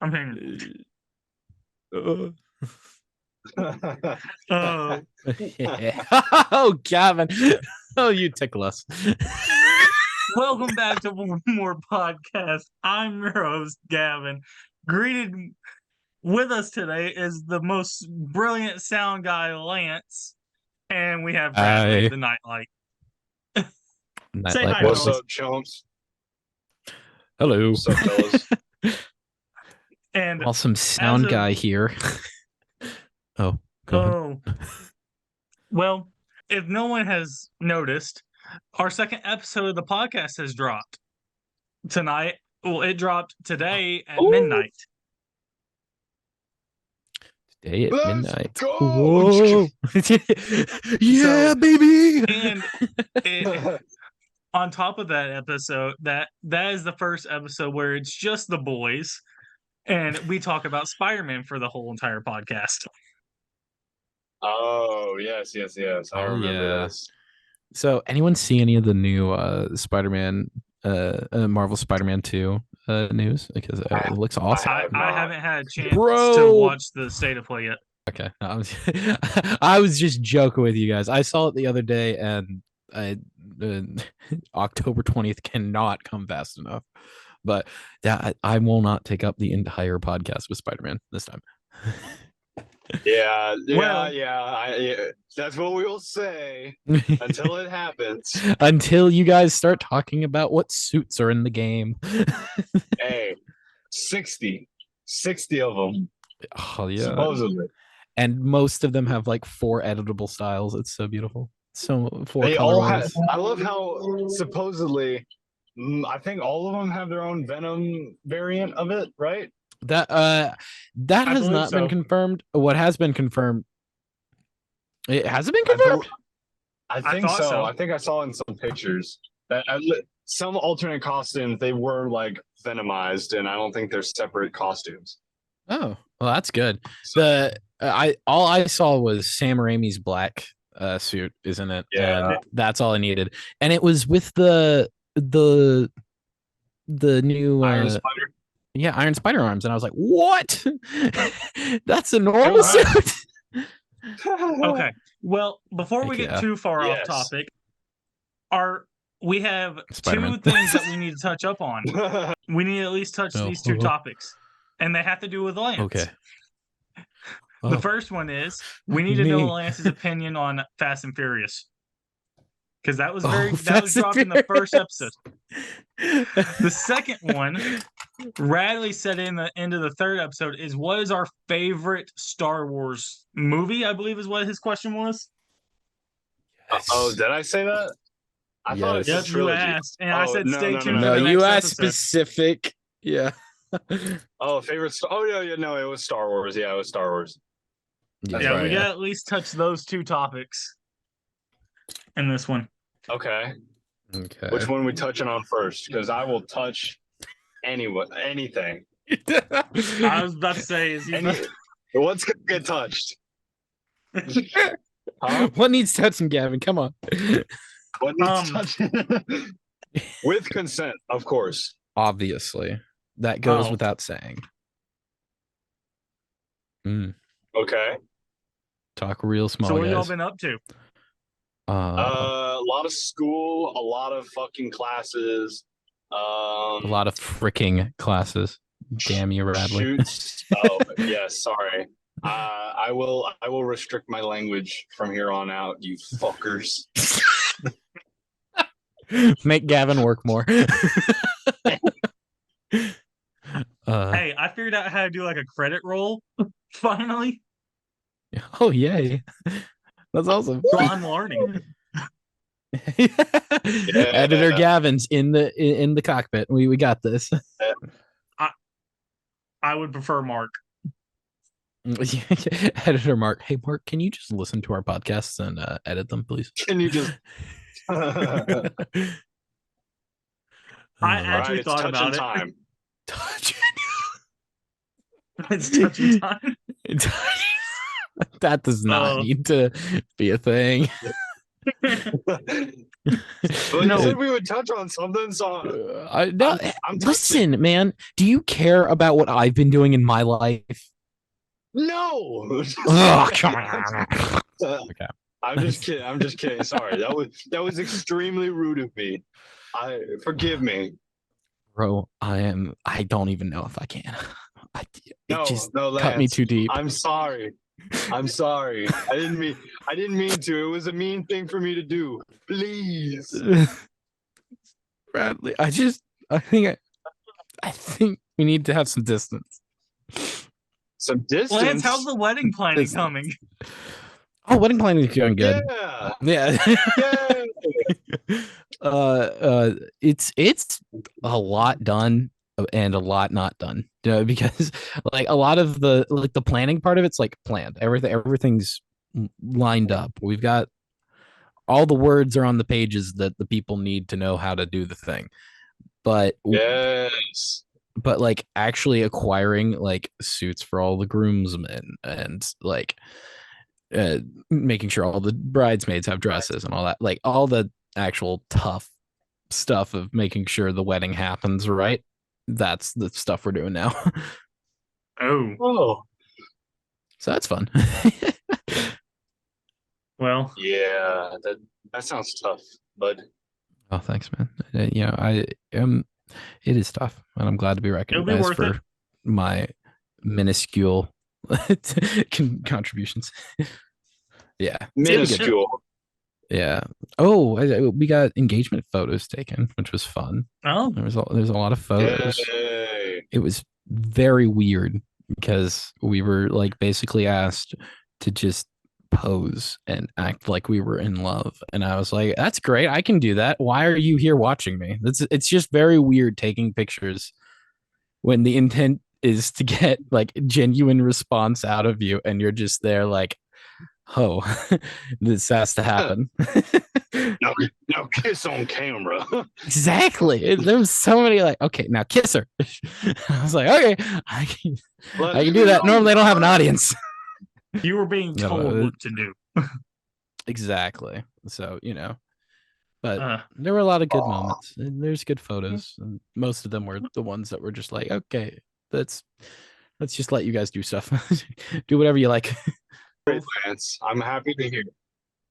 I mean, Oh, Gavin. Oh, you tickle us. welcome back to one more podcast. I'm your host, Gavin. Greeted with us today is the most brilliant sound guy, Lance, and we have Bradley, Hi. the nightlight. Nightlight Say hi, What's fellas. up, chumps? Hello. What's up, fellas? And Awesome sound of- guy here. Oh, go ahead. Well, if no one has noticed, our second episode of the podcast has dropped tonight. Well, it dropped today at midnight. Today at Let's midnight. go! Whoa. Yeah, baby. And on top of that episode, that is the first episode where it's just the boys, and we talk about Spider-Man for the whole entire podcast. Oh, yes. I Oh, remember yeah. this. So, anyone see any of the new Spider-Man, Marvel Spider-Man 2 news? Because it looks awesome. I haven't had a chance Bro. to watch the state of play yet. Okay. I was just joking with you guys. I saw it the other day, and October 20th cannot come fast enough. But I will not take up the entire podcast with Spider-Man this time. Yeah. Well- That's what we'll say until it happens. Until you guys start talking about what suits are in the game. Hey, 60 of them, Oh yeah. supposedly. And most of them have like 4 editable styles. It's so beautiful. So 4 They all have. colorways. I love how supposedly, I think all of them have their own Venom variant of it, right? That I has believe not been so. confirmed. What has been confirmed? It hasn't been I confirmed. think thought so. so. I think I saw in some pictures that some alternate costumes they were like venomized, and I don't think they're separate costumes. Oh, well, that's good. So, All I saw was Sam Raimi's black suit, isn't it? Yeah. And that's all I needed. And it was with the new Iron Spider. yeah, Iron Spider arms, and I was like, what? That's a normal Right. suit. Okay. Well, before we Heck get yeah. too far off Yes. topic, we have Spider-Man. 2 things that we need to touch up on. We need to at least touch Oh. these 2 topics, and they have to do with Lance. Okay. The Oh, first one is we need to know Me. Lance's opinion on Fast and Furious, because that was Oh, that was Fast and dropped in the first Furious. episode. The second one, Radley said in the end of the third episode, is what is our favorite Star Wars movie? I believe is what his question was. Oh, did I say that? I thought it Yes. said Yep, you trilogy. asked, and I Oh, said no, stay no, tuned. no, for No, the you next asked episode. specific. Yeah. Oh, favorite. Oh yeah. No, it was Star Wars. Yeah, it was Star Wars. That's Yeah, right, we yeah. gotta at least touch those 2 topics in this one. Okay. Okay. Which one we touching on first? Because I will touch anything. I was about to say, is he Any, what's gonna get touched? Huh? What needs touching, Gavin? Come on. What needs touched? With consent, of course. Obviously, that goes Oh. without saying. Okay. Talk real small, so what have y'all guys. been up to? A lot of school, a lot of fucking classes. A lot of freaking classes. Damn you, Radley. Shoots. Oh yes, sorry. I will restrict my language from here on out, you fuckers. Make Gavin work more. Hey, I figured out how to do like a credit roll. Finally, Oh yay. That's awesome. so I'm learning. Editor Gavin's in the cockpit. We got this. I would prefer Mark. Editor Mark. Hey Mark, can you just listen to our podcasts and edit them, please? Can you just I actually it's thought touching about it. time. It's touching time. That does not Oh. need to be a thing. Well, No. you said we would touch on something, so No, I'm listen, man. Do you care about what I've been doing in my life? no. Oh, come on. Okay. I'm just kidding. I'm just kidding. Sorry, that was extremely rude of me. Forgive me. Bro, I don't even know if I can. It just No, cut me Lance. too deep. I'm sorry. I'm sorry. I didn't mean to. It was a mean thing for me to do. Please. Bradley, I think we need to have some distance. Some distance. Lance, how's the wedding planning Distance. coming? Oh, wedding planning is going good. Yeah. Yeah. It's a lot done and a lot not done. Because like a lot of the planning part of it's like planned. Everything's lined up. We've got all the words are on the pages that the people need to know how to do the thing. But Yes. but like actually acquiring like suits for all the groomsmen and like making sure all the bridesmaids have dresses and all that, like all the actual tough stuff of making sure the wedding happens right, that's the stuff we're doing now. Oh. So that's fun. Well, Yeah, that sounds tough, bud. Oh, thanks, man. I it is tough, and I'm glad to be recognized worth for it. my minuscule contributions. Yeah, Minuscule. yeah. We got engagement photos taken, which was fun. oh, There's a lot of photos. Yay. It was very weird because we were like basically asked to just pose and act like we were in love, and I was like, that's great, I can do that. Why are you here watching me? It's just very weird taking pictures when the intent is to get like genuine response out of you, and you're just there like, oh, this has to happen. No kiss on camera. Exactly. There was so many like, okay, now kiss her. I was like, okay, I can do that. Normally I don't have an audience. you were being No, told what to do. Exactly. So, but Uh, there were a lot of good moments. And there's good photos. And most of them were the ones that were just like, okay, let's just let you guys do stuff. Do whatever you like. Lance, I'm happy to hear.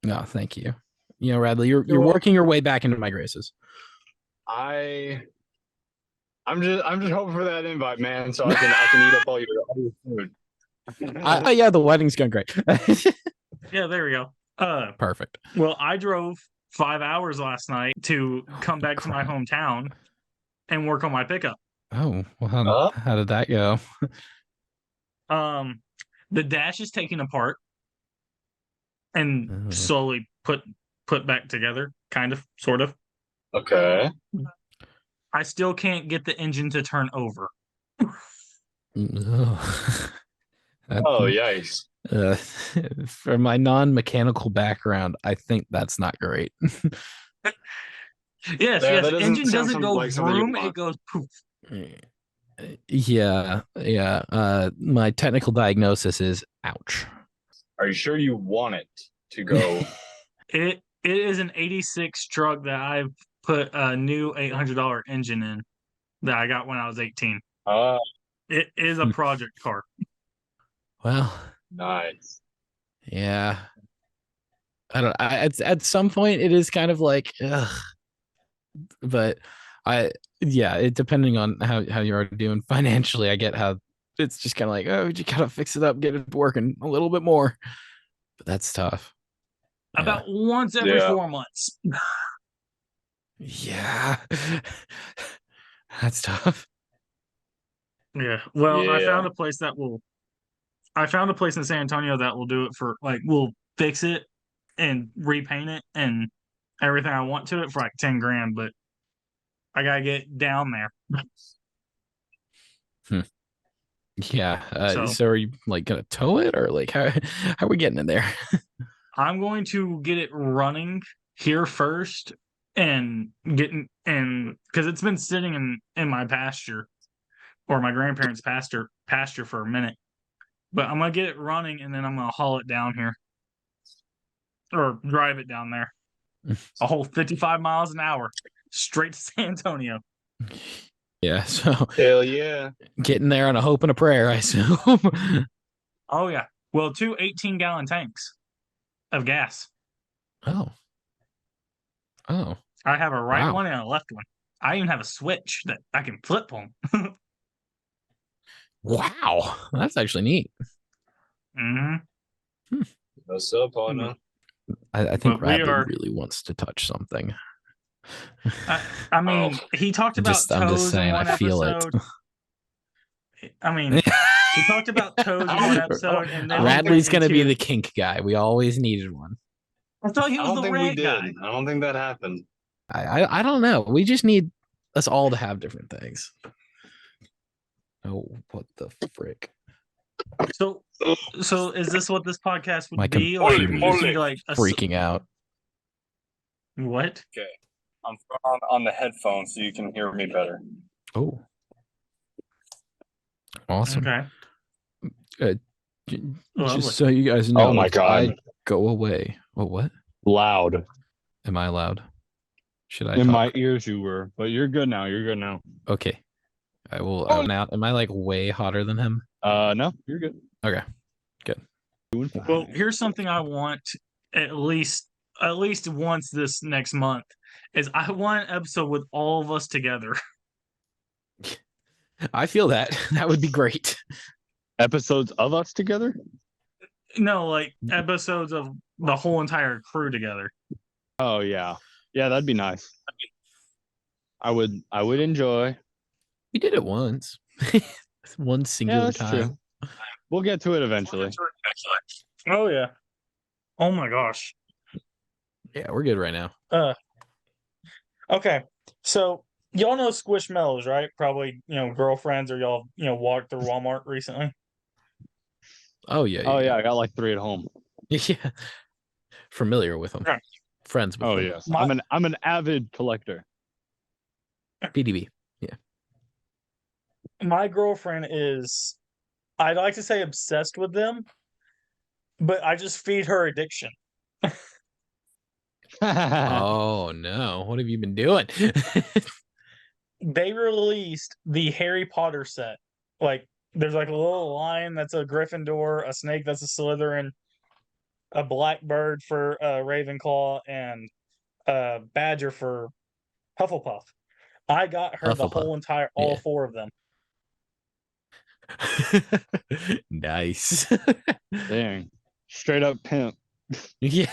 No, thank you. Radley, you're working your way back into my graces. I'm just hoping for that invite, man, so I can eat up all your food. Yeah, the wedding's going great. yeah, there we go. Perfect. Well, I drove 5 hours last night to come back to my hometown and work on my pickup. Oh, well, how did that go? The dash is taken apart and slowly put back together, kind of, sort of. Okay. I still can't get the engine to turn over. Yikes. For my non-mechanical background, I think that's not great. Yes. Engine doesn't go vroom, it goes poof. Yeah. My technical diagnosis is ouch. Are you sure you want it to go? It is an 86 truck that I've put a new $800 engine in that I got when I was 18. It is a project car. Well, nice. Yeah. I don't. At some point, it is kind of like, ugh. But depending on how you are doing financially, I get how it's just kind of like, oh, you gotta fix it up, get it working a little bit more. But that's tough. About once every 4 months. Yeah. That's tough. Yeah. Well, I found a place in San Antonio that will do it for will fix it and repaint it and everything I want to it for like 10 grand, but I gotta get down there. Yeah. So are you like gonna tow it, or like how are we getting in there? I'm going to get it running here first and because it's been sitting in my pasture or my grandparents' pasture for a minute. But I'm gonna get it running and then I'm gonna haul it down here or drive it down there. A whole 55 miles an hour straight to San Antonio. Yeah, so Hell yeah. getting there on a hope and a prayer, I assume. Oh, yeah. Well, 2 18-gallon tanks of gas. Oh. Oh. I have a right Wow. one and a left one. I even have a switch that I can flip them. Wow. That's actually neat. Mm-hmm. What's up, partner? I think But we Radley are- really wants to touch something. I mean, he talked about I'm just toes saying, in one I feel it. episode. I mean, he talked about toes in one episode, and then Radley's going gonna be into- the kink guy. We always needed one. I thought he I was don't the think we red did. guy. I don't think that happened. I don't know. We just need us all to have different things. Oh, what the frick? So is this what this podcast would My be? Like, computer we just is need like a Freaking out. what? I'm on the headphones so you can hear me better. Oh. Awesome. Okay. Lovely. Just so you guys know, Oh my if God. I go away. Oh, what? Loud. Am I loud? Should I In talk? my ears you were, but you're good now. You're good now. Okay. I will out now. Am I like way hotter than him? No, you're good. Okay. Doing fine. Well, here's something I want at least once this next month is I want an episode with all of us together. I feel that. That would be great. Episodes of us together? No, like episodes of the whole entire crew together. Oh yeah. Yeah, that'd be nice. I would enjoy. We did it once. One singular that's time. true. We'll get to it eventually. Oh yeah. Oh my gosh. Yeah, we're good right now. Okay. So y'all know Squishmallows, right? Probably, girlfriends or y'all, walked through Walmart recently. Oh yeah. Oh yeah, I got like 3 at home. Yeah. Familiar with them. Right. Friends with Oh them. yes. I'm an avid collector. PDB. My girlfriend is, I'd like to say obsessed with them, but I just feed her addiction. Oh no. What have you been doing? They released the Harry Potter set. Like, there's like a little lion that's a Gryffindor, a snake that's a Slytherin, a blackbird for Ravenclaw, and a badger for Hufflepuff. I got her the Hufflepuff. whole entire, Yeah. all 4 of them. Nice. Dang. Straight up pimp. Yeah.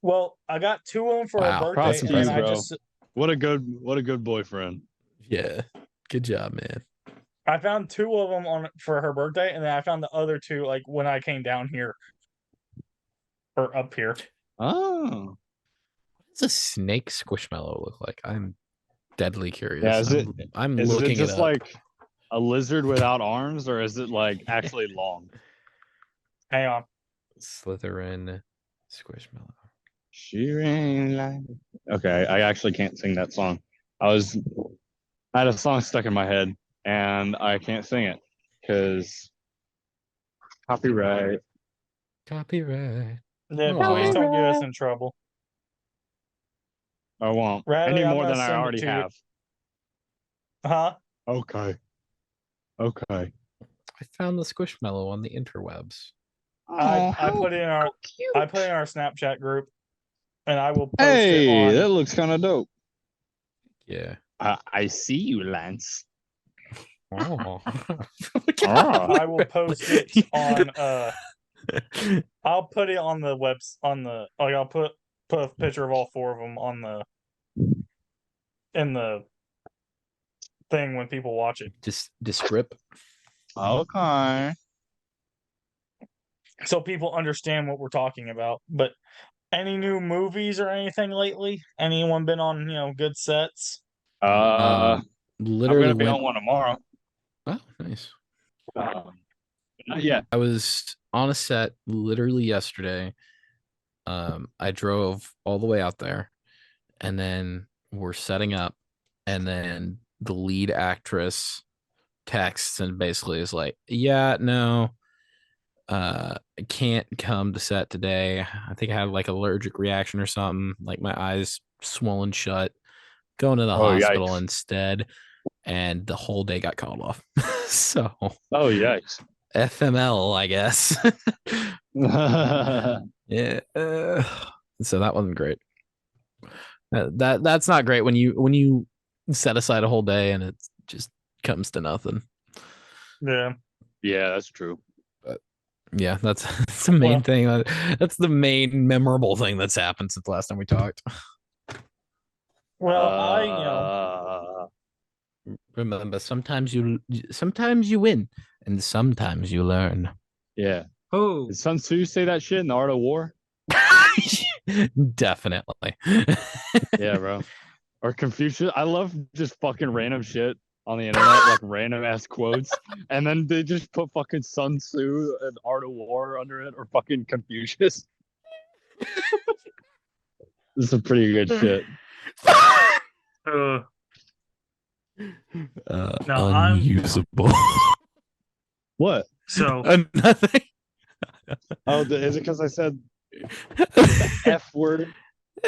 Well, I got 2 of them for Wow, her birthday, that's and impressive, I bro. just What a good boyfriend. Yeah. Good job, man. I found 2 of them for her birthday, and then I found the other 2 like when I came down here or up here. Oh. What does a snake squishmallow look like? I'm deadly curious. Yeah, is I'm Is looking it just up. like a lizard without arms, or is it like actually long? Hang on. Slytherin squishmallow. She like. Okay, I actually can't sing that song. I had a song stuck in my head, and I can't sing it because copyright. Copyright. Then Aw. please don't get us in trouble. I won't Radley, any I'm more gonna than I send it already to you. have. Huh? Okay. I found the squishmallow on the interwebs. I put it in our Snapchat group, and I will post Hey, it that on. looks kind of dope. Yeah. I see you, Lance. Oh. I will post it on. I'll put it on the I'll put a picture of all 4 of them on in the thing when people watch it, Just descript. Okay. so people understand what we're talking about. But any new movies or anything lately? Anyone been on good sets? I'm Literally gonna be went. on one tomorrow. Oh, nice. Not yet. I was on a set literally yesterday. I drove all the way out there, and then we're setting up, and then the lead actress texts and basically is like, "Yeah, no, can't come to set today. I think I had like allergic reaction or something, like my eyes swollen shut. Going to the Oh, hospital yikes. instead, and the whole day got called off. So Oh, yikes. FML, I guess. Yeah. So that wasn't great. That's not great when you set aside a whole day and it just comes to nothing. Yeah. Yeah, that's true. Yeah, that's the main thing. That's the main memorable thing that's happened since the last time we talked. Well, Remember, sometimes you win, and sometimes you learn. Yeah. oh, Did Sun Tzu say that shit in The Art of War? Definitely. Yeah, bro. Or Confucius. I love just fucking random shit on the internet, like random ass quotes, and then they just put fucking Sun Tzu and Art of War under it, or fucking Confucius. This is some pretty good shit. no, Unusable. What? so Nothing. Oh, is it because I said the F word?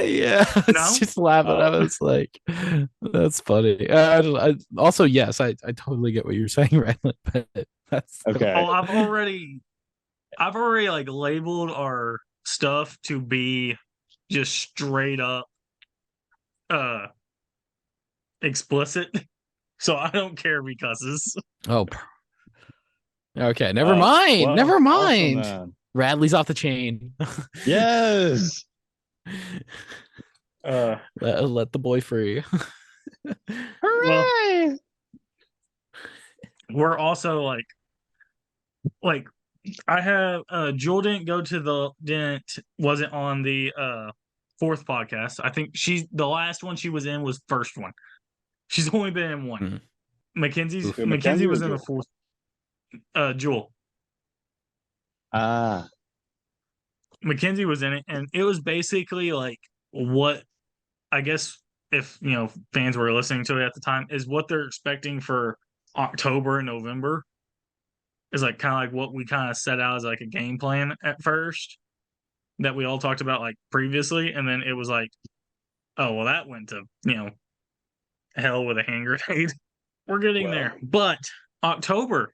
Yeah, I No? was just laughing. I was like, that's funny. Also, yes, I totally get what you're saying, Ryan. But that's Okay. oh, I've already like labeled our stuff to be just straight up explicit. So I don't care if he cusses. Oh, okay. Never mind. Well, Never awesome, mind. then. Radley's off the chain. Yes. Let the boy free. Hooray! We're also like I have Jewel wasn't on the fourth podcast. I think the last one she was in was first one. She's only been in one. Mhm. Mackenzie Mackenzie was or in the Jewel? fourth. Jewel. Ah. Mackenzie was in it, and it was basically like what I guess if fans were listening to it at the time is what they're expecting for October and November is like kind of like what we kind of set out as like a game plan at first that we all talked about like previously, and then it was like, oh well, that went to hell with a hand grenade. We're getting there, but October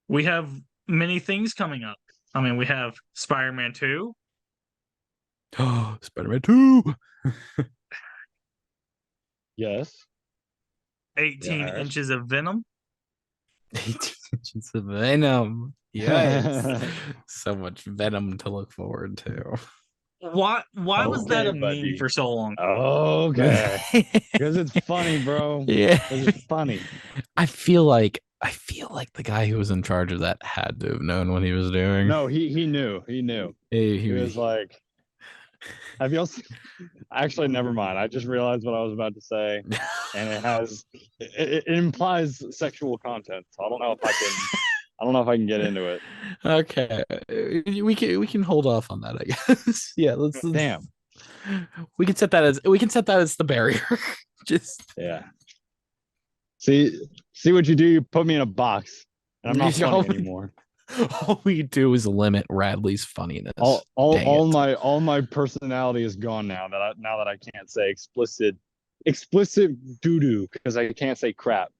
we have many things coming up. I mean, we have Spider-Man 2. Oh, Spider-Man 2. Yes. 18 Yes. inches of Venom. 18 inches of Venom. Yes. So much Venom to look forward to. Why was that a Okay, buddy. meme for so long? Okay. Because it's funny, bro. Yeah. It's funny. I feel like the guy who was in charge of that had to have known what he was doing. No, he knew. He knew. He was like, have y'all seen... Actually, never mind. I just realized what I was about to say, and it implies sexual content. So I don't know if I can get into it. Okay, we can hold off on that, I guess. Yeah, let's. Damn. We can set that as the barrier. Just yeah. See what you do. You put me in a box, and I'm not funny anymore. All we do is limit Radley's funniness. All my personality is gone now that I can't say explicit doo-doo because I can't say crap.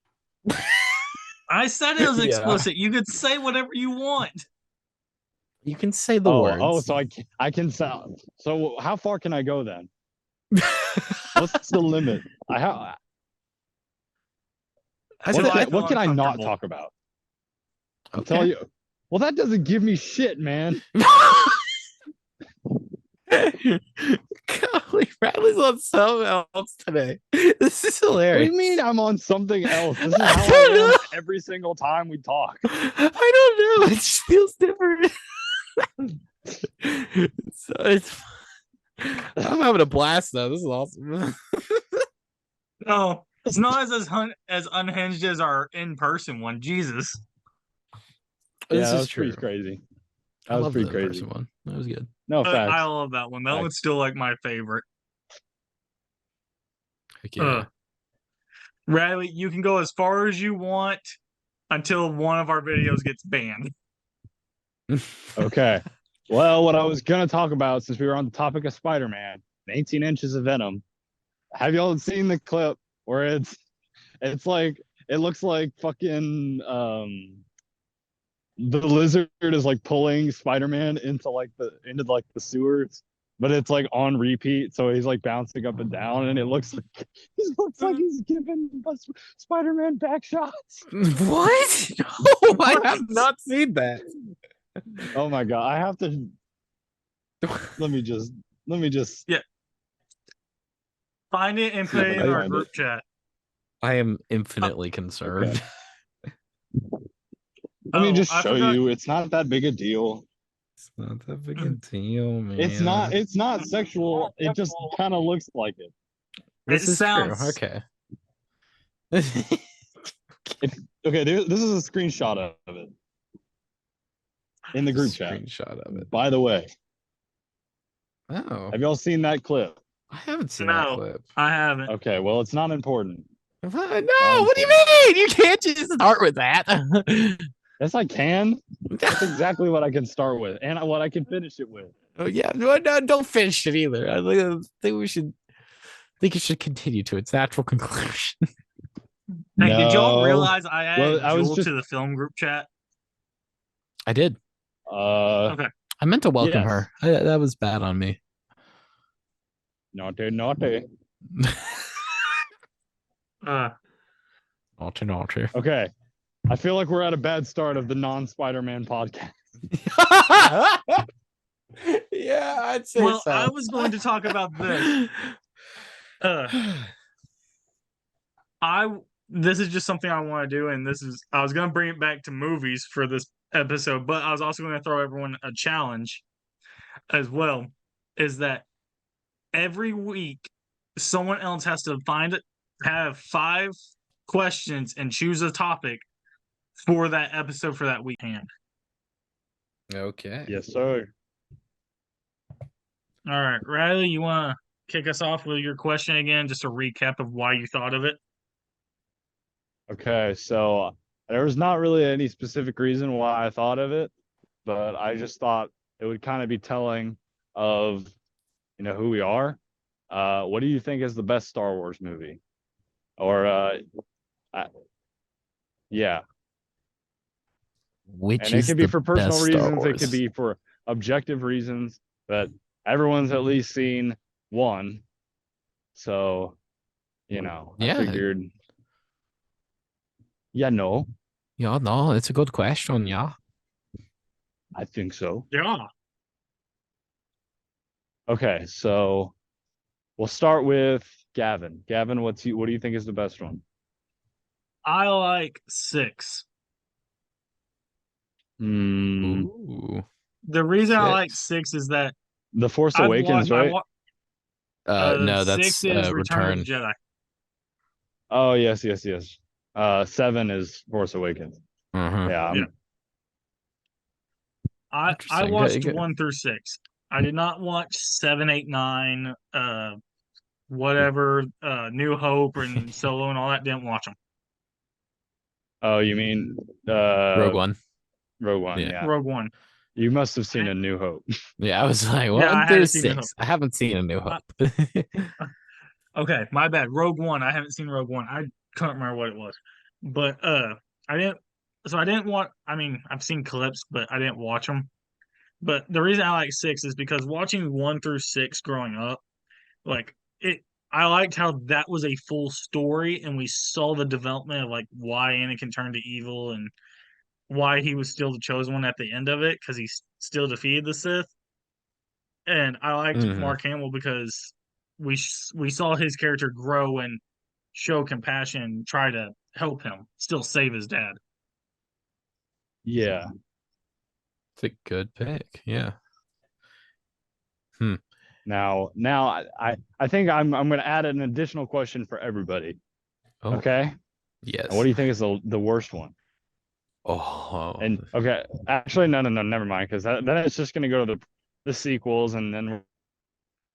I said it was explicit. You could say whatever you want. You can say the words. Oh, so I can sound. So how far can I go then? What's the limit? What can I not talk about? I'll tell you. Well, that doesn't give me shit, man. Golly, Radley's on something else today. This is hilarious. What do you mean I'm on something else? This is how I am every single time we talk. I don't know. It just feels different. I'm having a blast though. This is awesome. No, it's not as unhinged as our in-person one. Jesus. This Yeah, is true. Pretty crazy. That was pretty crazy. One. That was good. No facts. I love that one. That one's still like my favorite. Heck yeah. Radley, you can go as far as you want until one of our videos gets banned. Okay. Well, what I was gonna talk about, since we were on the topic of Spider-Man, 18 inches of Venom. Have y'all seen the clip where it's like it looks like fucking the lizard is like pulling Spider-Man into the sewers, but it's like on repeat, so he's like bouncing up and down, and it looks like he's giving Spider-Man back shots. What? No, I have not seen that. Oh my god, I have to. Let me just. Yeah. Find it and put it in our group chat. I am infinitely concerned. Okay. Let me just show you. It's not that big a deal. It's not that big a deal, man. It's not sexual. It just kind of looks like it. This is true. Okay. Okay, this is a screenshot of it in the group chat. Screenshot of it. By the way. Oh. Have y'all seen that clip? I haven't seen that clip. I haven't. Okay, well, it's not important. No, what do you mean? You can't just start with that. Yes, I can. That's exactly what I can start with, and what I can finish it with. Oh yeah, no, don't finish it either. I think we should. I think it should continue to its natural conclusion. Hey, did y'all realize I added Jewel to the film group chat? I did. Okay. I meant to welcome her. That was bad on me. Naughty. Naughty. Okay. I feel like we're at a bad start of the non-Spider-Man podcast. Yeah, I'd say so. I was going to talk about this. This is just something I want to do, and I was going to bring it back to movies for this episode, but I was also going to throw everyone a challenge as well, is that every week someone else has to have 5 questions and choose a topic for that episode for that weekend. Okay. Yes, sir. All right, Riley, you want to kick us off with your question again, just a recap of why you thought of it? Okay, so there was not really any specific reason why I thought of it, but I just thought it would kind of be telling of, who we are. What do you think is the best Star Wars movie? Or, yeah. And it could be for personal reasons. It could be for objective reasons, but everyone's at least seen one. So, I figured. Yeah, no. Yeah, no, it's a good question. Yeah. I think so. Yeah. Okay, so we'll start with Gavin. Gavin, what do you think is the best one? I like 6. Ooh. The reason I like 6 is that The Force Awakens, right? No, that's 6 is Return of the Jedi. Oh, yes. 7 is Force Awakens. Yeah. I watched 1 through 6. I did not watch 7, 8, 9, whatever, New Hope and Solo and all that. Didn't watch them. Oh, you mean Rogue One? Rogue One, yeah. Rogue One. You must have seen A New Hope. Yeah, I was like, 1 through 6. I haven't seen A New Hope. Okay, my bad. Rogue One. I haven't seen Rogue One. I can't remember what it was, but I didn't watch. I mean, I've seen clips, but I didn't watch them. But the reason I like 6 is because watching 1 through 6 growing up, I liked how that was a full story, and we saw the development of why Anakin turned to evil and why he was still the chosen one at the end of it, because he still defeated the Sith. And I liked Mark Hamill because we saw his character grow and show compassion and try to help him still save his dad. Yeah. It's a good pick. Yeah. Now I think I'm going to add an additional question for everybody. Oh. Okay? Yes. And what do you think is the worst one? Oh. And okay, actually no, never mind, because then it's just going to go to the sequels, and then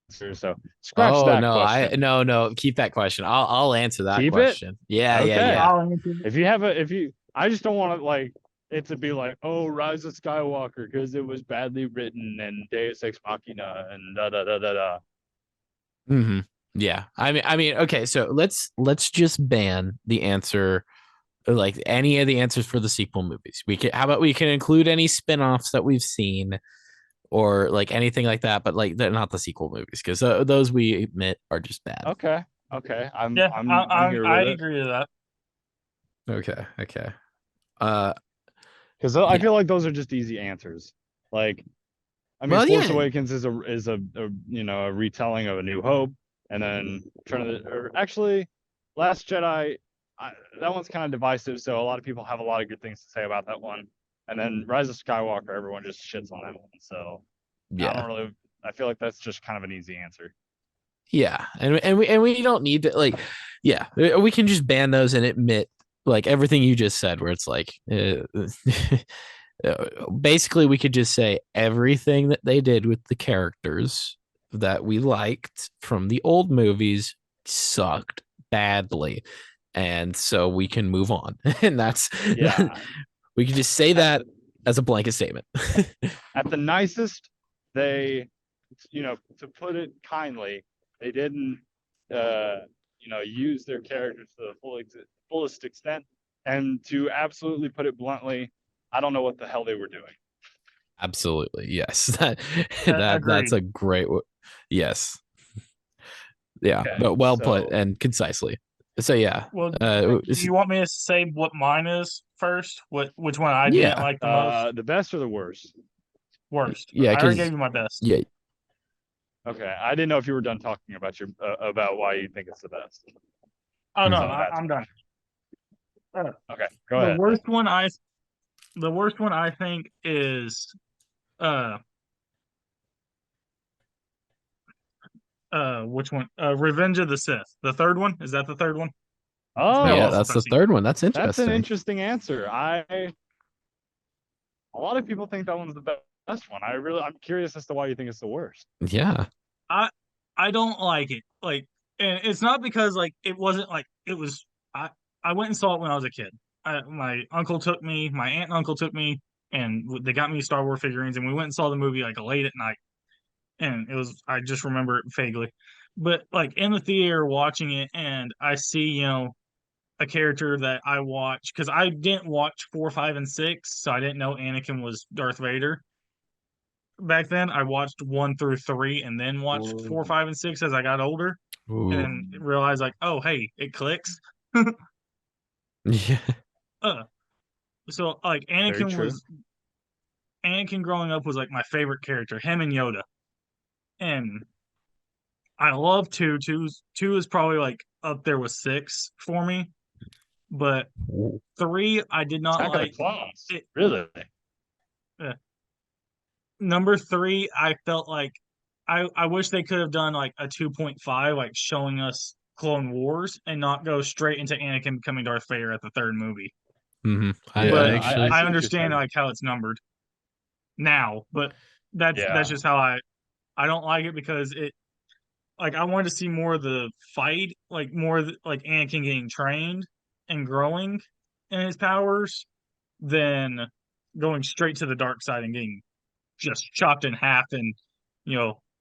so scratch that question. No, keep that question. I'll answer that keep question. It? Yeah, okay. yeah. If you I just don't want to it to be like, oh, Rise of Skywalker because it was badly written and Deus Ex Machina and da da da da da. Mm-hmm. Yeah. I mean, okay, so let's just ban the answer, like any of the answers for the sequel movies. How about we can include any spin-offs that we've seen or like anything like that, but like they're not the sequel movies because those we admit are just bad. Okay. I'm here with I it. agree with that. Okay. Because I feel like those are just easy answers. Like, I mean, Force Awakens is a a retelling of A New Hope, and then Last Jedi, that one's kind of divisive. So a lot of people have a lot of good things to say about that one. And then Rise of Skywalker, everyone just shits on that one. So yeah, I feel like that's just kind of an easy answer. Yeah, and we don't need to like, yeah, we can just ban those and admit like everything you just said, where it's like, basically we could just say everything that they did with the characters that we liked from the old movies sucked badly, and so we can move on, and that's we can just say that as a blanket statement. At the nicest, they, to put it kindly, they didn't, use their characters to the fullest extent. And to absolutely put it bluntly, I don't know what the hell they were doing. Absolutely, yes. That's a great. Yes. Yeah, okay, but well put and concisely. So yeah. Well, do you want me to say what mine is first? Which one I didn't like the most? The best or the worst? Worst. Yeah, I already gave you my best. Yeah. Okay, I didn't know if you were done talking about about why you think it's the best. Oh no, I'm done. Okay, go ahead. The worst one I think is which one? Revenge of the Sith. The third one? Is that the third one? Oh yeah, that's the third one. That's interesting. That's an interesting answer. A lot of people think that one's the best one. I'm curious as to why you think it's the worst. Yeah. I don't like it. Like, and it's not because like it wasn't like it was. I went and saw it when I was a kid. My uncle took me, my aunt and uncle took me, and they got me Star Wars figurines, and we went and saw the movie like late at night. And it was, I just remember it vaguely, but like in the theater watching it, and I see a character that I watch because I didn't watch 4, 5, and 6, so I didn't know Anakin was Darth Vader. Back then, I watched 1 through 3, and then watched 4, 5, and 6 as I got older, and realized like, oh hey, it clicks. Yeah. So like Anakin growing up was like my favorite character, him and Yoda. And I love 2. 2 is probably like up there with 6 for me. But 3 I did not like. Really? Number 3, I felt like I wish they could have done like a 2.5, like showing us Clone Wars and not go straight into Anakin becoming Darth Vader at the third movie. Mm-hmm. I understand like how it's numbered now, but that's just how I don't like it because it, like, I wanted to see more of the fight, like more like Anakin getting trained and growing in his powers than going straight to the dark side and getting just chopped in half and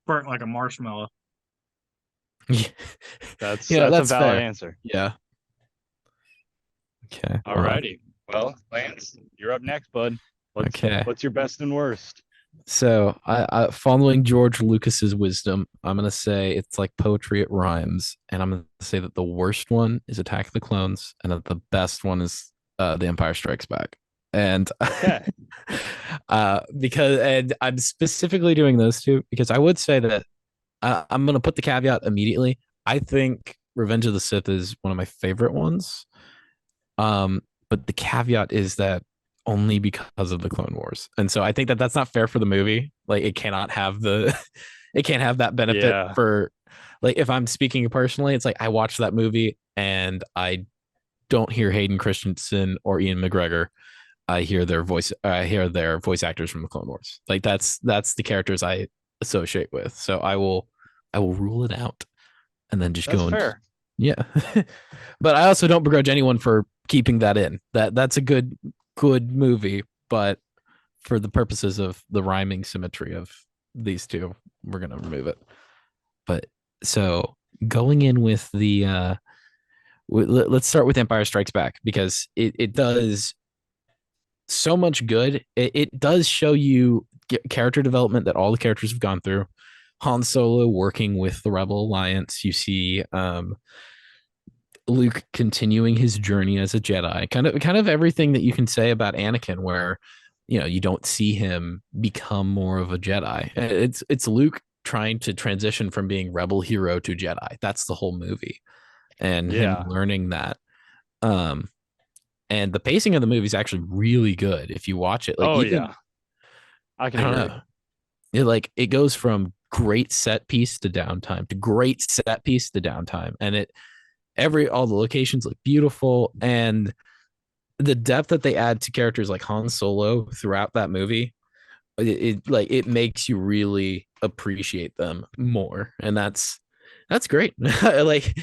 burnt like a marshmallow. That's a valid fair answer. Yeah. Okay. Alrighty. Well, Lance, you're up next, bud. What's your best and worst? So, I following George Lucas's wisdom, I'm gonna say it's like poetry. It rhymes, and I'm gonna say that the worst one is Attack of the Clones, and that the best one is The Empire Strikes Back. And because I'm specifically doing those two because I would say that I'm gonna put the caveat immediately. I think Revenge of the Sith is one of my favorite ones. But the caveat is that only because of the Clone Wars. And so I think that that's not fair for the movie. Like it cannot have it can't have that benefit for, like, if I'm speaking personally, it's like I watched that movie and I don't hear Hayden Christensen or Ian McGregor. I hear their voice actors from the Clone Wars. Like that's the characters I associate with. So I will rule it out and then just go. Fair. Yeah. But I also don't begrudge anyone for keeping that in. That's a good good movie, but for the purposes of the rhyming symmetry of these two, we're gonna remove it. But so going in with the let's start with Empire Strikes Back, because it does so much good. It does show you character development that all the characters have gone through. Han Solo working with the Rebel Alliance. You see Luke continuing his journey as a Jedi. Kind of everything that you can say about Anakin, where you don't see him become more of a Jedi. It's Luke trying to transition from being rebel hero to Jedi. That's the whole movie, and him learning that. And the pacing of the movie is actually really good if you watch it. Like, I can agree. It goes from great set piece to downtime to great set piece to downtime, and all the locations look beautiful, and the depth that they add to characters like Han Solo throughout that movie, it makes you really appreciate them more, and that's great. Like,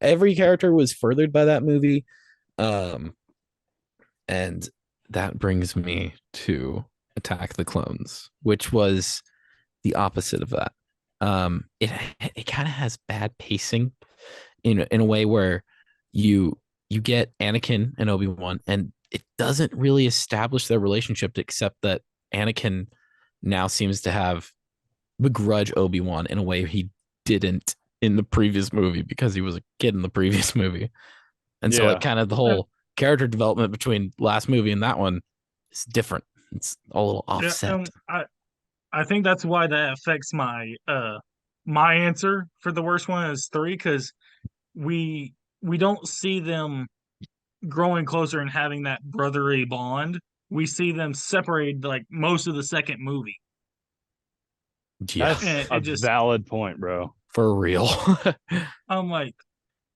every character was furthered by that movie, and that brings me to Attack the Clones, which was the opposite of that. It kind of has bad pacing in a way where you get Anakin and Obi-Wan, and it doesn't really establish their relationship, except that Anakin now seems to have begrudge Obi-Wan in a way he didn't in the previous movie, because he was a kid in the previous movie. And so kind of the whole character development between last movie and that one is different. It's a little offset. I think that's why that affects my my answer for the worst one is 3, because we don't see them growing closer and having that brotherly bond. We see them separated like most of the second movie. Yeah, that's a valid point, bro. For real. I'm like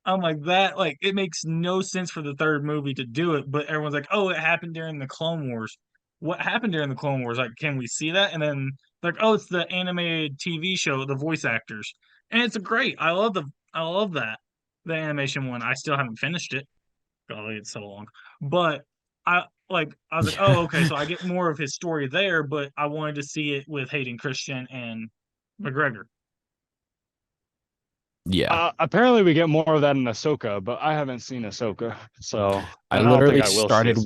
that. Like, it makes no sense for the third movie to do it, but everyone's like, "Oh, it happened during the Clone Wars." What happened during the Clone Wars? Like, can we see that? And then like, "Oh, it's the animated TV show, the voice actors," and it's great. I love that the animation one. I still haven't finished it. Golly, it's so long. But I was like, "Oh, okay." So I get more of his story there, but I wanted to see it with Hayden Christensen and McGregor. Yeah. Apparently we get more of that in Ahsoka, but I haven't seen Ahsoka, so I literally started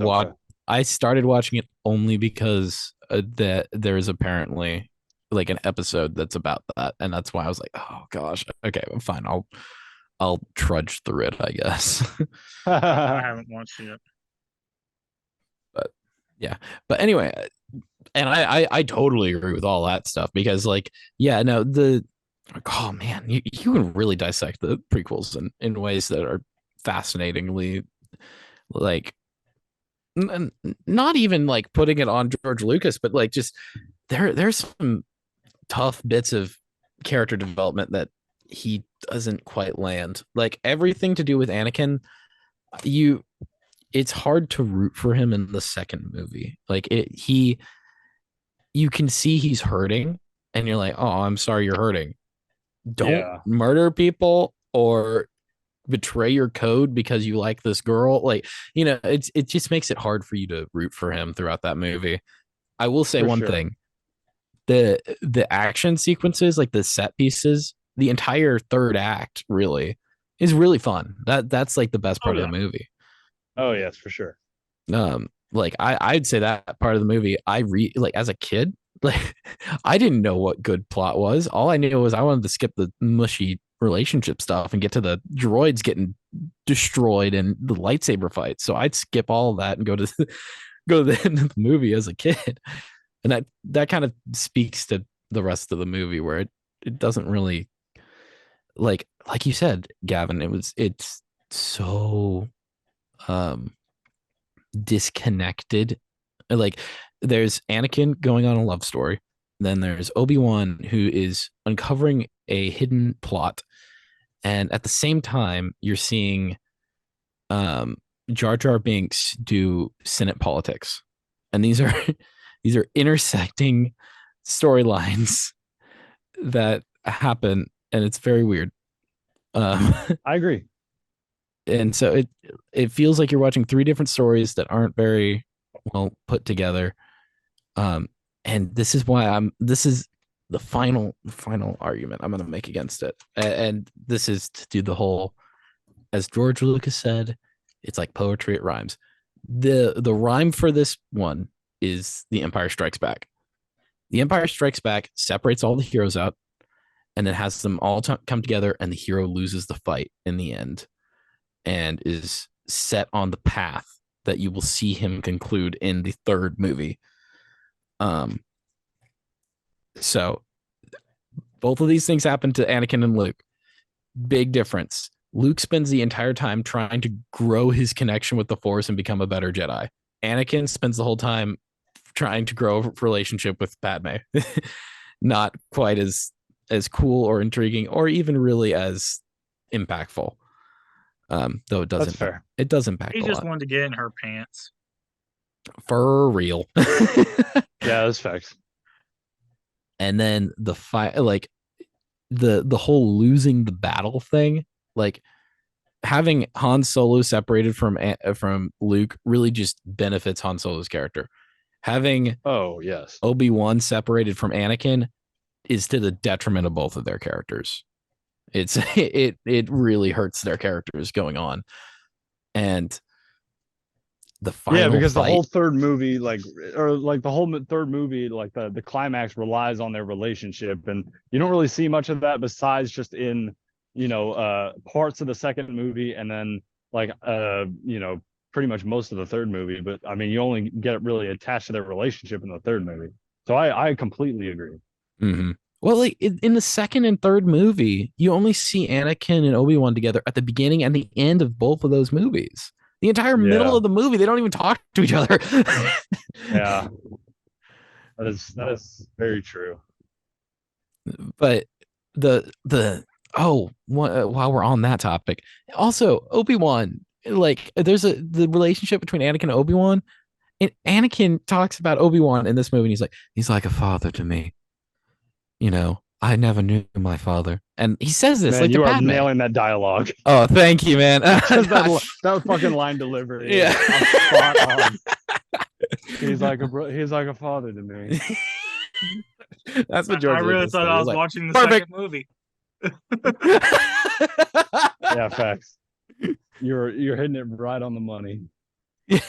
I started watching it only because that there is apparently like an episode that's about that, and that's why I was like, oh gosh, okay, well, fine, I'll trudge through it, I guess. I haven't watched it yet. But yeah, but anyway, and I totally agree with all that stuff, because like, yeah, no, oh man, you can really dissect the prequels in ways that are fascinatingly, like, not even like putting it on George Lucas, but like just there's some tough bits of character development that he doesn't quite land. Like, everything to do with Anakin, it's hard to root for him in the second movie. Like, you can see he's hurting, and you're like, oh, I'm sorry you're hurting. Don't murder people or betray your code because you like this girl. Like, it just makes it hard for you to root for him throughout that movie. I will say one thing. The action sequences, like the set pieces, the entire third act really is really fun. That's like the best part of the movie. Oh yes, for sure. Like I'd say that part of the movie, like as a kid, like I didn't know what good plot was. All I knew was I wanted to skip the mushy relationship stuff and get to the droids getting destroyed and the lightsaber fight. So I'd skip all of that and go to the end of the movie as a kid. And that kind of speaks to the rest of the movie, where it doesn't really, like you said, Gavin, it's so disconnected. Like, there's Anakin going on a love story, then there's Obi-Wan who is uncovering a hidden plot, and at the same time you're seeing Jar Jar Binks do Senate politics, and these are intersecting storylines that happen, and it's very weird. I agree. And so it feels like you're watching three different stories that aren't very well put together. And this is why this is the final argument I'm going to make against it. And this is to do the whole, as George Lucas said, it's like poetry, it rhymes. The rhyme for this one is The Empire Strikes Back. The Empire Strikes Back separates all the heroes out and then has them all come together, and the hero loses the fight in the end and is set on the path that you will see him conclude in the third movie. So both of these things happen to Anakin and Luke. Big difference. Luke spends the entire time trying to grow his connection with the Force and become a better Jedi. Anakin spends the whole time trying to grow a relationship with Padme. Not quite as cool or intriguing or even really as impactful. Though it doesn't. That's fair. It does impact. He just wanted to get in her pants. For real. Yeah, that's facts. And then the fight, like the whole losing the battle thing, like having Han Solo separated from Luke really just benefits Han Solo's character. Having Obi-Wan separated from Anakin is to the detriment of both of their characters. It really hurts their characters going on. And the final because fight, the whole third movie, the climax relies on their relationship, and you don't really see much of that besides just in parts of the second movie, and then pretty much most of the third movie. But I mean, you only get really attached to their relationship in the third movie. So I completely agree. Mm-hmm. Well, like in the second and third movie, you only see Anakin and Obi-Wan together at the beginning and the end of both of those movies. The entire middle of the movie, they don't even talk to each other. Yeah, that is very true. But while we're on that topic, also Obi-Wan, like there's the relationship between Anakin and Obi-Wan, and Anakin talks about Obi-Wan in this movie, and he's like a father to me. I never knew my father. And he says this, man, like, you are Padme. nailing that dialogue. Oh, thank you, man. that fucking line delivery. Yeah. Spot on. He's like a father to me. That's what George. I really thought I was watching the perfect. second movie. Yeah, facts. You're hitting it right on the money. Yeah.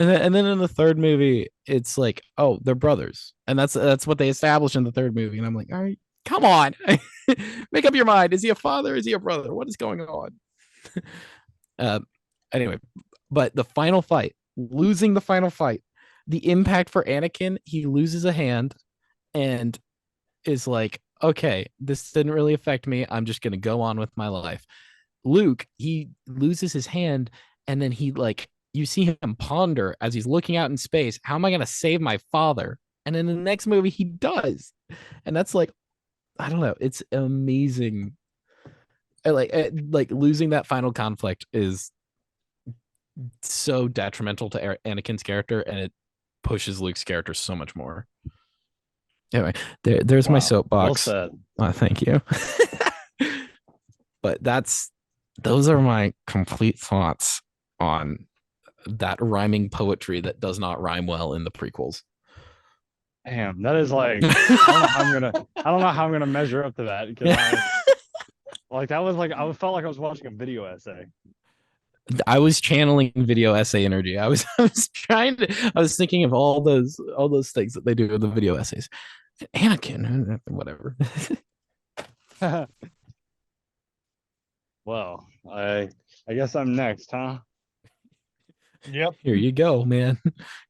And then in the third movie, it's like, oh, they're brothers, and that's what they established in the third movie. And I'm like, all right, come on, make up your mind. Is he a father? Is he a brother? What is going on? Anyway, but the final fight, losing the final fight, the impact for Anakin, he loses a hand, and is like, okay, this didn't really affect me. I'm just gonna go on with my life. Luke, he loses his hand, and then you see him ponder as he's looking out in space, how am I going to save my father? And in the next movie, he does. And that's like, I don't know. It's amazing. Like losing that final conflict is so detrimental to Anakin's character, and it pushes Luke's character so much more. Anyway, there's my soapbox. Well said. Thank you. But those are my complete thoughts on that rhyming poetry that does not rhyme well in the prequels. Damn, that is like I don't know how I'm gonna measure up to that, because that was like I felt like I was watching a video essay. I was channeling video essay energy. I was thinking of all those things that they do in the video essays. Anakin, whatever. Well, I guess I'm next, huh? Yep. Here you go, man.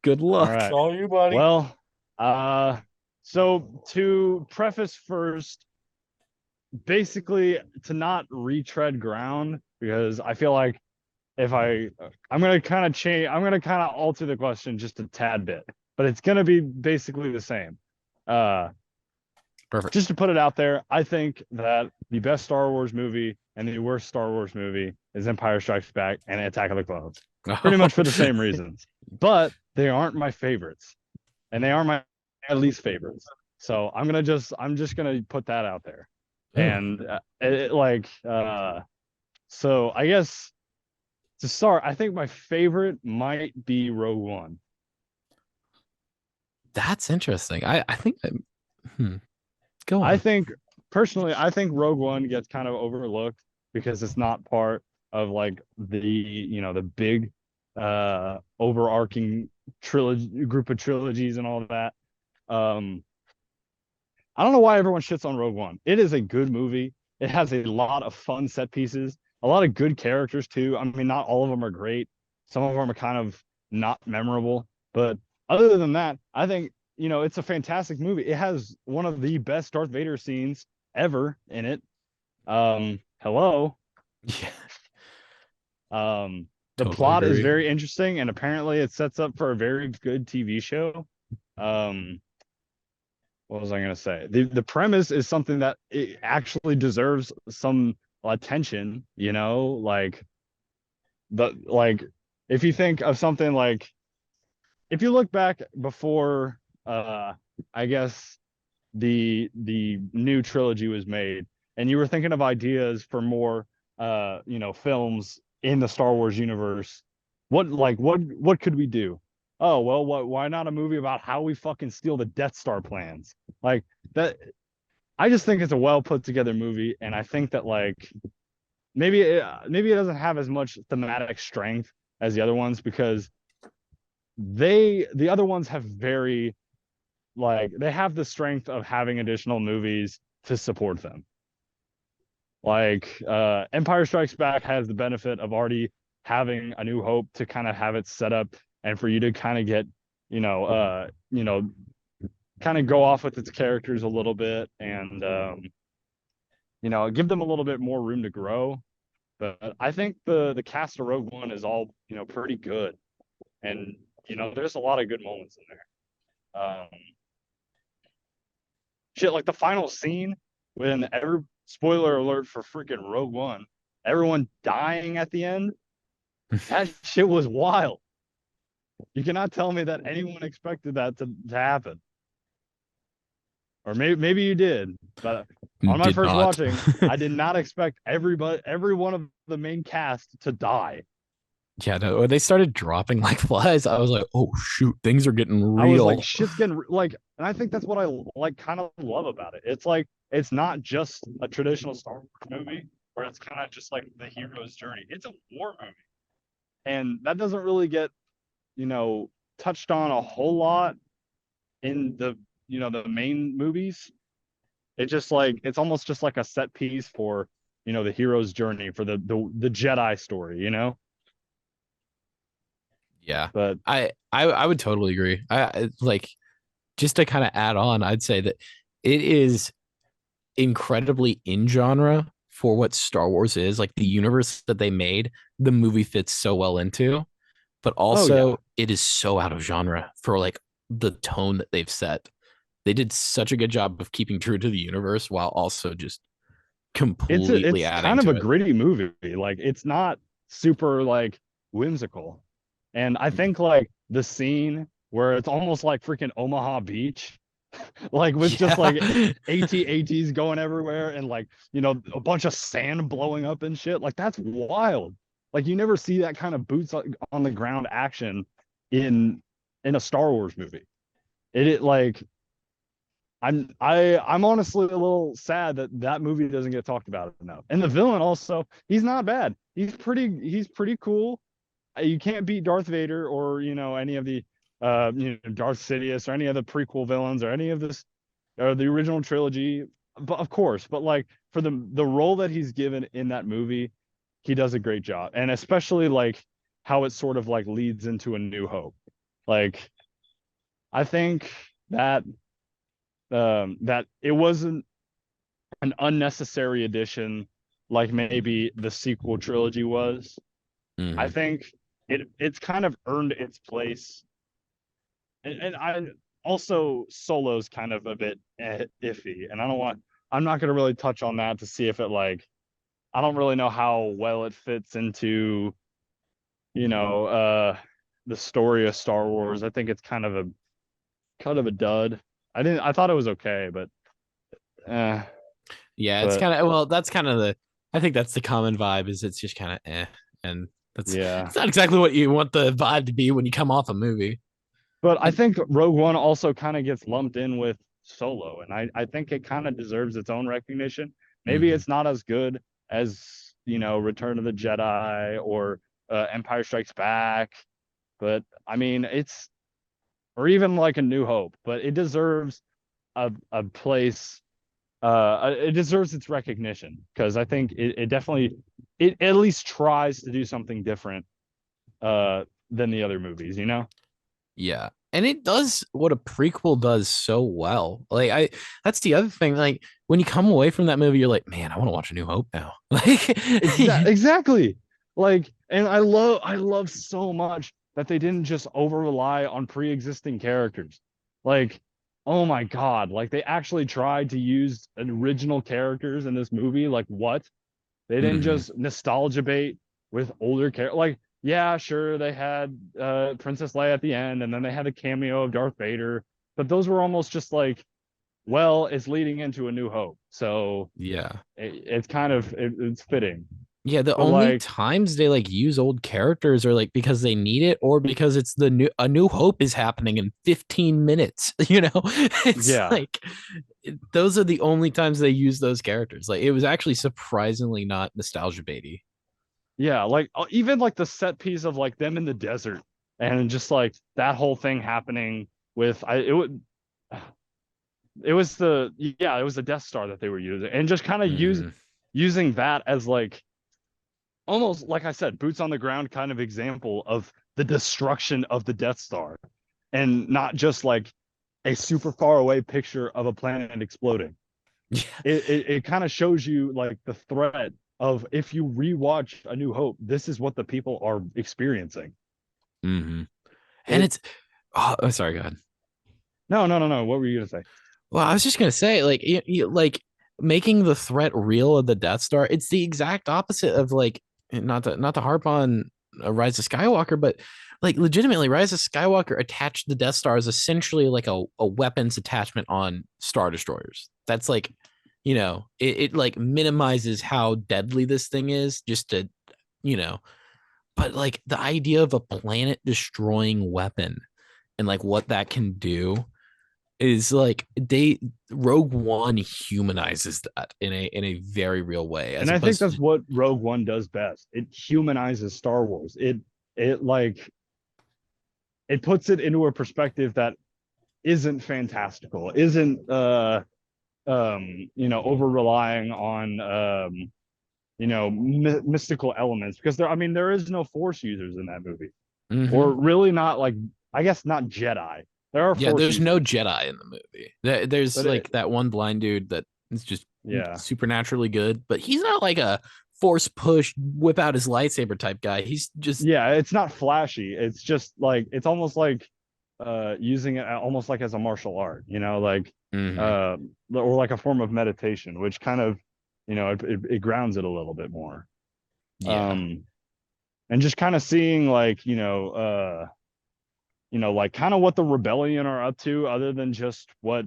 Good luck. All right. It's all you, buddy. Well, so to preface first, basically to not retread ground, because I feel like if I'm gonna kind of change, I'm gonna kind of alter the question just a tad bit, but it's gonna be basically the same. Perfect. Just to put it out there, I think that the best Star Wars movie and the worst Star Wars movie is Empire Strikes Back and Attack of the Clones. Pretty much for the same reasons. But they aren't my favorites. And they are my least favorites. So I'm just gonna put that out there. And so I guess to start, I think my favorite might be Rogue One. That's interesting. I think go on. I think personally, I think Rogue One gets kind of overlooked because it's not part of like the big overarching trilogy group of trilogies and all of that. I don't know why everyone shits on Rogue One. It is a good movie. It has a lot of fun set pieces, a lot of good characters too. I mean, not all of them are great. Some of them are kind of not memorable, but other than that, I think it's a fantastic movie. It has one of the best Darth Vader scenes ever in it. Hello. Yeah. The Totally plot is agree. very interesting, and apparently it sets up for a very good TV show. What was I going to say? The premise is something that it actually deserves some attention, like if you think of something like if you look back before I guess the new trilogy was made and you were thinking of ideas for more films in the Star Wars universe, what could we do? Oh, well, why not a movie about how we fucking steal the Death Star plans? Like that. I just think it's a well put together movie, and I think that like maybe it doesn't have as much thematic strength as the other ones because the other ones have very they have the strength of having additional movies to support them. Like Empire Strikes Back has the benefit of already having A New Hope to kind of have it set up and for you to kind of get, kind of go off with its characters a little bit and give them a little bit more room to grow. But I think the cast of Rogue One is all, pretty good. And, there's a lot of good moments in there. Shit, like the final scene when spoiler alert for freaking Rogue One, everyone dying at the end, that shit was wild. You cannot tell me that anyone expected that to happen. Or maybe you did, but on my first watching, I did not expect every one of the main cast to die. Yeah, no, when they started dropping like flies, I was like, oh shoot, things are getting real. I was like, shit's getting and I think that's what I kind of love about it. It's like it's not just a traditional Star Wars movie where it's kind of just like the hero's journey. It's a war movie. And that doesn't really get, touched on a whole lot in the main movies. It's just like it's almost just like a set piece for, the hero's journey for the Jedi story, Yeah, but I would totally agree. I like just to kind of add on, I'd say that it is incredibly in genre for what Star Wars is. Like the universe that they made, the movie fits so well into, but also it is so out of genre for like the tone that they've set. They did such a good job of keeping true to the universe while also just completely it's adding kind of to a gritty movie. Like it's not super like whimsical. And I think like the scene where it's almost like freaking Omaha Beach, like with just like AT-ATs going everywhere and like, a bunch of sand blowing up and shit. Like that's wild. Like you never see that kind of boots on the ground action in a Star Wars movie. It like I'm honestly a little sad that movie doesn't get talked about enough. And the villain also, he's not bad. He's pretty cool. You can't beat Darth Vader or any of the Darth Sidious or any of the prequel villains or any of this or the original trilogy. But of course, but like for the role that he's given in that movie, he does a great job. And especially like how it sort of like leads into A New Hope. Like I think that that it wasn't an unnecessary addition like maybe the sequel trilogy was. Mm-hmm. I think it's kind of earned its place. And I also Solo's kind of a bit iffy. And I'm not going to really touch on that to see if it I don't really know how well it fits into, the story of Star Wars. I think it's kind of a dud. I thought it was okay, but yeah, it's kind of that's kind of I think that's the common vibe is it's just kind of and That's not exactly what you want the vibe to be when you come off a movie. But I think Rogue One also kind of gets lumped in with Solo, and I think it kind of deserves its own recognition. Maybe it's not as good as, Return of the Jedi or Empire Strikes Back, but I mean, or even like A New Hope, but it deserves a place. It deserves its recognition because I think it definitely at least tries to do something different than the other movies, Yeah. And it does what a prequel does so well. Like that's the other thing. Like when you come away from that movie, you're like, man, I want to watch A New Hope now. Like exactly. Like, and I love so much that they didn't just over rely on pre-existing characters. Like, oh my God, like they actually tried to use original characters in this movie. Like what? They didn't just nostalgia bait with older characters. Like, yeah, sure, they had Princess Leia at the end, and then they had a cameo of Darth Vader, but those were almost just like, well, it's leading into A New Hope, so yeah, it's kind of it's fitting. Yeah, the But only times they like use old characters are like because they need it or because it's A New Hope is happening in 15 minutes, It's like those are the only times they use those characters. Like it was actually surprisingly not nostalgia baity. Yeah, like even like the set piece of like them in the desert and just like that whole thing happening with it was the Death Star that they were using and just kind of using that as like almost like I said, boots on the ground kind of example of the destruction of the Death Star and not just like a super far away picture of a planet exploding. Yeah. It kind of shows you like the threat of if you rewatch A New Hope, this is what the people are experiencing. And it's sorry, go ahead. No. What were you gonna say? Well, I was just gonna say, like, like making the threat real of the Death Star. It's the exact opposite of like not to harp on Rise of Skywalker, but like legitimately, Rise of Skywalker attached the Death Star as essentially like a weapons attachment on Star Destroyers. That's like, it like minimizes how deadly this thing is, just to, but like the idea of a planet destroying weapon and like what that can do is like Rogue One humanizes that in a very real way. And I think that's what Rogue One does best. It humanizes Star Wars. It puts it into a perspective that isn't fantastical, isn't over relying on mystical elements, because there is no Force users in that movie. Or really not, like, I guess not Jedi. There are there's no Jedi in the movie. There's that one blind dude that is just supernaturally good, but he's not like a force push, whip out his lightsaber type guy. He's just it's not flashy. It's just like it's almost like using it almost like as a martial art, like or like a form of meditation, which kind of it grounds it a little bit more. And just kind of seeing like like kind of what the rebellion are up to, other than just what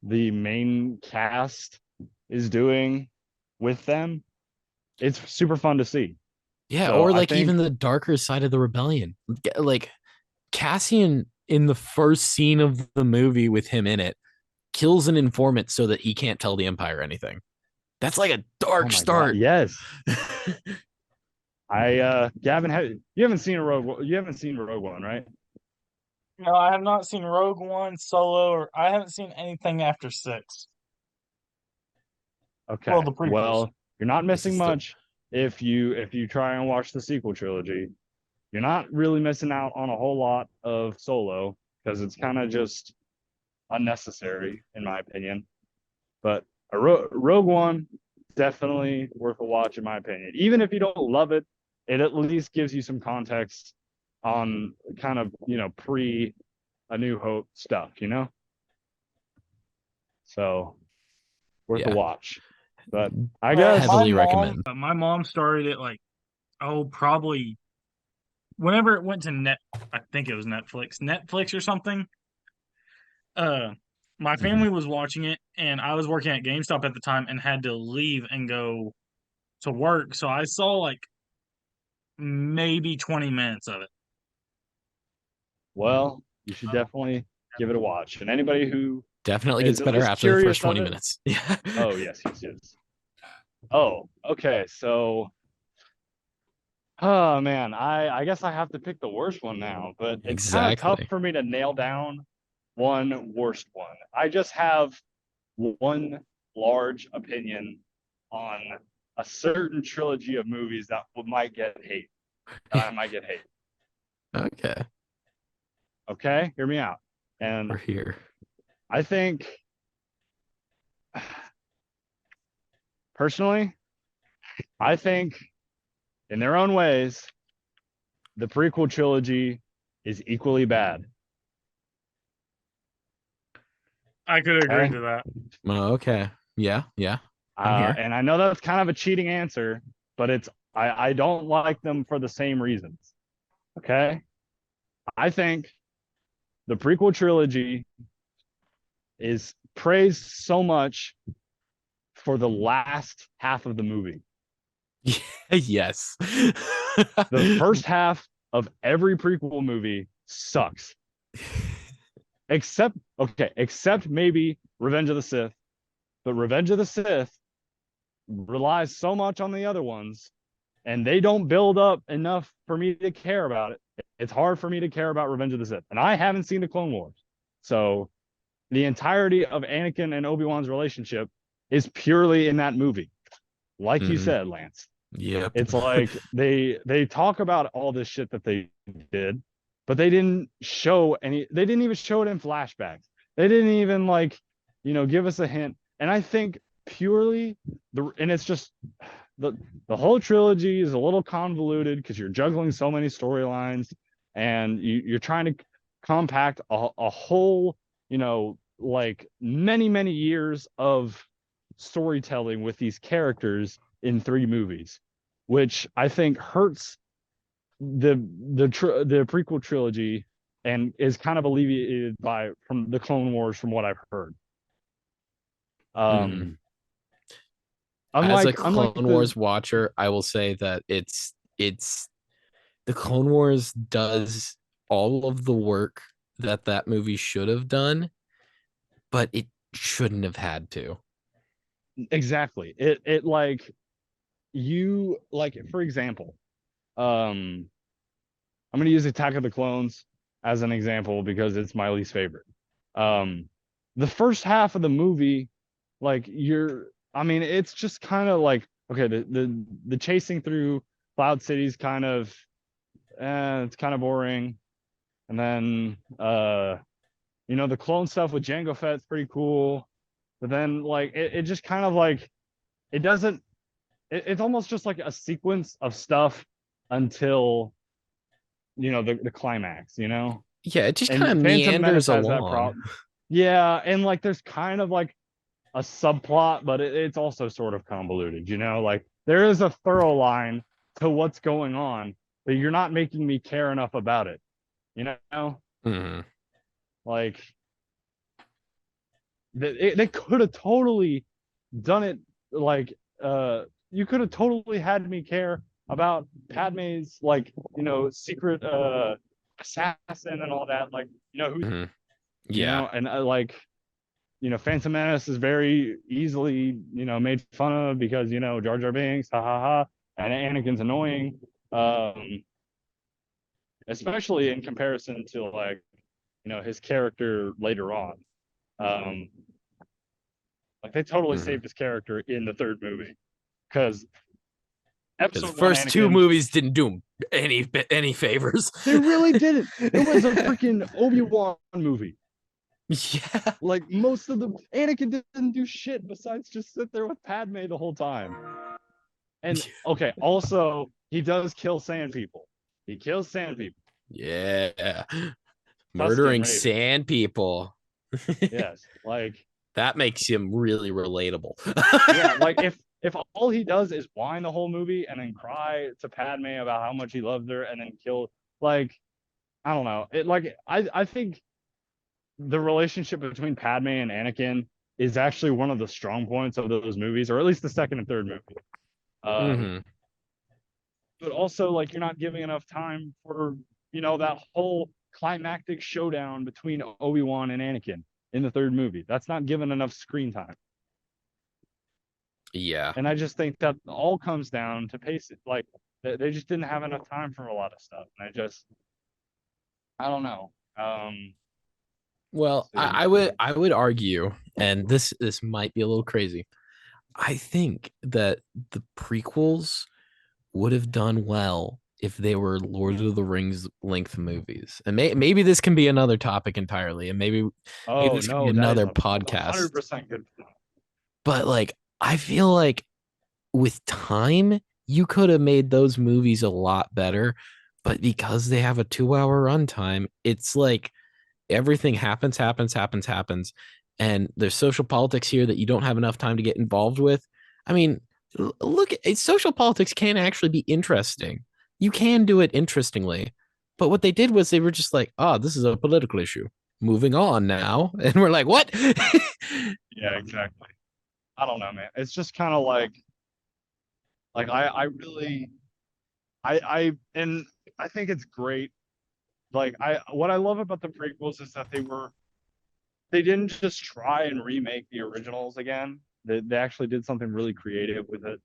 the main cast is doing with them. It's super fun to see. Yeah, so or like even the darker side of the rebellion. Like Cassian in the first scene of the movie with him in it kills an informant so that he can't tell the Empire anything. That's like a dark start. God, yes. Gavin, you haven't seen Rogue One, right? No, I have not seen Rogue One, Solo, or I haven't seen anything after 6. Okay. Well, you're not missing much if you try and watch the sequel trilogy. You're not really missing out on a whole lot of Solo, because it's kind of just unnecessary, in my opinion. But Rogue One, definitely worth a watch, in my opinion. Even if you don't love it, it at least gives you some context on kind of pre A New Hope stuff, so worth a watch. But I guess heavily recommend. My mom started it like probably whenever it went to I think it was Netflix or something. My family was watching it, and I was working at GameStop at the time and had to leave and go to work, so I saw like maybe 20 minutes of it. Well, you should definitely give it a watch. And anybody who definitely is gets at better least after the curious first 20 of it- minutes. Yeah. Oh, yes. Oh, okay. So, oh man, I guess I have to pick the worst one now, but it's kind of tough Exactly. for me to nail down one worst one. I just have one large opinion on a certain trilogy of movies that might get hate. That I might get hate. Okay. Okay, hear me out. We're And here. I think personally, I think in their own ways, the prequel trilogy is equally bad. I could agree Okay? to that. Okay. Yeah. I'm here. And I know that's kind of a cheating answer, but I don't like them for the same reasons. Okay? I think the prequel trilogy is praised so much for the last half of the movie. Yes. The first half of every prequel movie sucks. Except maybe Revenge of the Sith. But Revenge of the Sith relies so much on the other ones, and they don't build up enough for me to care about it. It's hard for me to care about Revenge of the Sith. And I haven't seen the Clone Wars. So the entirety of Anakin and Obi-Wan's relationship is purely in that movie. Like you said, Lance. Yep. It's like they talk about all this shit that they did, but they didn't even show it in flashbacks. They didn't even give us a hint. And I think purely it's just the whole trilogy is a little convoluted because you're juggling so many storylines and you're trying to compact a whole, many years of storytelling with these characters in 3 movies, which I think hurts the prequel trilogy and is kind of alleviated from the Clone Wars, from what I've heard. As a Clone Wars watcher, I will say that it's the Clone Wars does all of the work that movie should have done, but it shouldn't have had to. Exactly. For example, I'm going to use Attack of the Clones as an example because it's my least favorite. The first half of the movie, it's just kind of like, okay, the chasing through Cloud City is kind of, it's kind of boring. And then, the clone stuff with Jango Fett's pretty cool. But then, it just kind of it doesn't, it's almost just like a sequence of stuff until, the climax, Yeah, it just kind of Phantom meanders Menace has along. that problem. Yeah, and there's kind of a subplot, but it's also sort of convoluted, there is a thorough line to what's going on, but you're not making me care enough about it, Mm-hmm. They could have totally done it. You could have totally had me care about Padme's secret assassin and all that, who Yeah. And Phantom Menace is very easily made fun of because Jar Jar Binks, ha ha ha, and Anakin's annoying, especially in comparison to his character later on. They totally saved his character in the 3rd movie because the first 2 movies didn't do him any favors. They really didn't. It was a freaking Obi-Wan movie. Yeah. Most of the Anakin didn't do shit besides just sit there with Padme the whole time. And okay, also he does kill sand people. He kills sand people. Yeah. Murdering sand people. Yes, that makes him really relatable. Yeah, if all he does is whine the whole movie and then cry to Padme about how much he loves her and then kill, I don't know. I think the relationship between Padme and Anakin is actually one of the strong points of those movies, or at least the 2nd and 3rd movie. but also like you're not giving enough time for, that whole climactic showdown between Obi-Wan and Anakin in the third movie. That's not given enough screen time. Yeah. And I just think that all comes down to pacing. Like they just didn't have enough time for a lot of stuff. And I don't know. Well, I would argue, and this might be a little crazy. I think that the prequels would have done well if they were Lord of the Rings length movies. And maybe this can be another topic entirely, and maybe this can be another podcast. 100% good. But like, I feel like with time, you could have made those movies a lot better. But because they have a 2 hour runtime, it's like everything happens, and there's social politics here that you don't have enough time to get involved with. I mean, look, social politics can actually be interesting. You can do it interestingly. But what they did was they were just like, oh, this is a political issue. Moving on now. And we're like, what? Yeah, exactly. I don't know, man. It's just kind of like I really and I think it's great. Like what I love about the prequels is that they didn't just try and remake the originals again. They actually did something really creative with it.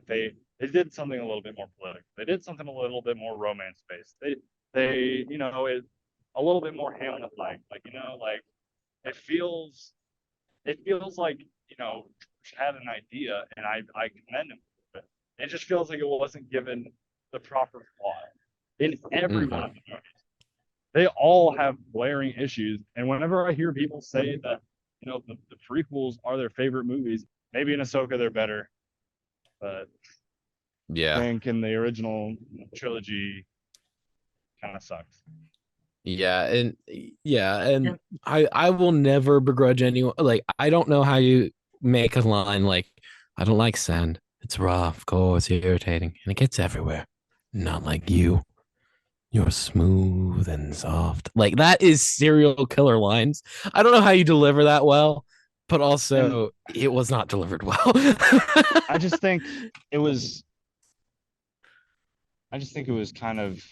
They did something a little bit more political. They did something a little bit more romance based. They it a little bit more Hamlet like like it feels like George had an idea, and I commend him for it. It just feels like it wasn't given the proper plot in every one of the movies. They all have glaring issues, and whenever I hear people say that the prequels are their favorite movies, maybe in Ahsoka they're better, but yeah, I think in the original trilogy kind of sucks. Yeah, and I will never begrudge anyone. Like, I don't know how you make a line like, I don't like sand. It's rough, cold, it's irritating, and it gets everywhere. Not like you. You're smooth and soft. Like, that is serial killer lines. I don't know how you deliver that well, but also it was not delivered well. I just think it was kind of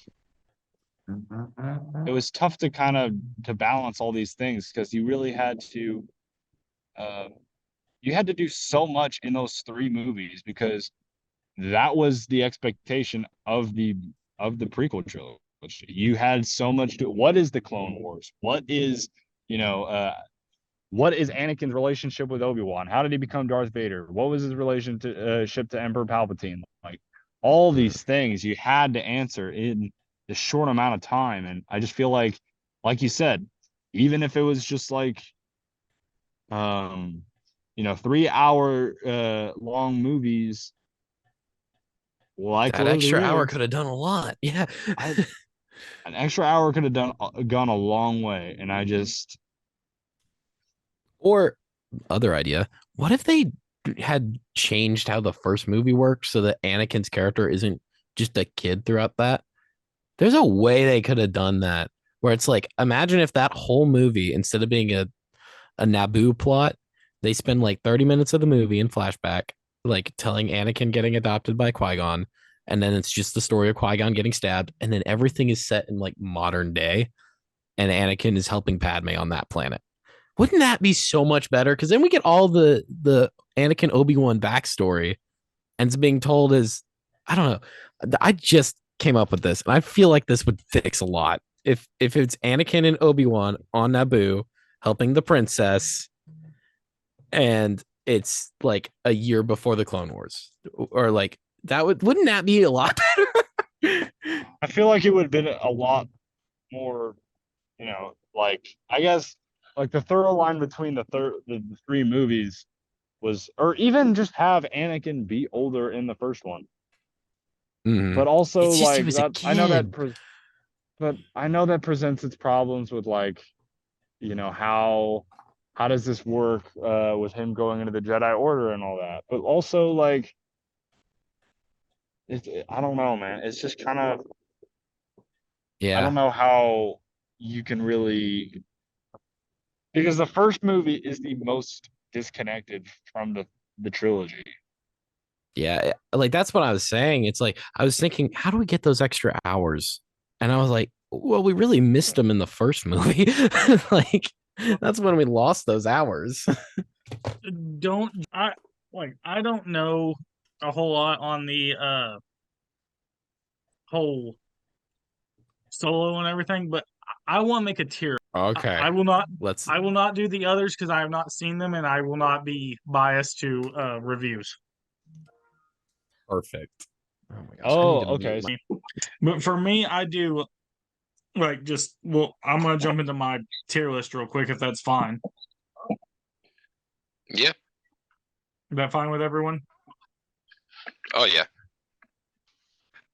it was tough to kind of to balance all these things because you really had to you had to do so much in those three movies because that was the expectation of the prequel trilogy. You had so much to what is the Clone Wars? What is what is Anakin's relationship with Obi-Wan? How did he become Darth Vader? What was his relationship to Emperor Palpatine? Like all these things you had to answer in the short amount of time. And I just feel like you said, even if it was just like 3 hour long movies, like that extra hour could have done a lot. Yeah. An extra hour could have gone a long way. And I just Or other idea, what if they had changed how the first movie works so that Anakin's character isn't just a kid throughout that? There's a way they could have done that where it's like, imagine if that whole movie, instead of being a Naboo plot, they spend like 30 minutes of the movie in flashback, like telling Anakin getting adopted by Qui-Gon, and then it's just the story of Qui-Gon getting stabbed, and then everything is set in like modern day, and Anakin is helping Padme on that planet. Wouldn't that be so much better? Because then we get all the Anakin Obi-Wan backstory, and it's being told as, I don't know. I just came up with this, and I feel like this would fix a lot. If it's Anakin and Obi-Wan on Naboo helping the princess, and it's like a year before the Clone Wars, or like that wouldn't that be a lot better? I feel like it would have been a lot more, like I guess like the thorough line between the three movies was, or even just have Anakin be older in the first one. Mm-hmm. But also like that, I know that, but I know that presents its problems with like, how does this work with him going into the Jedi Order and all that? But also like, I don't know, man. It's just kind of, I don't know how you can really, because the first movie is the most disconnected from the trilogy. Yeah, like that's what I was saying. It's like I was thinking, how do we get those extra hours? And I was like, well, we really missed them in the first movie. Like that's when we lost those hours. I don't know a whole lot on the whole Solo and everything, but I want to make a tier. Okay. I will not Let's I will not do the others because I have not seen them and I will not be biased to reviews. perfect. Oh my gosh. Oh, okay. But for me, I do like just well, I'm gonna jump into my tier list real quick if that's fine. Yeah. Is that fine with everyone? Oh yeah.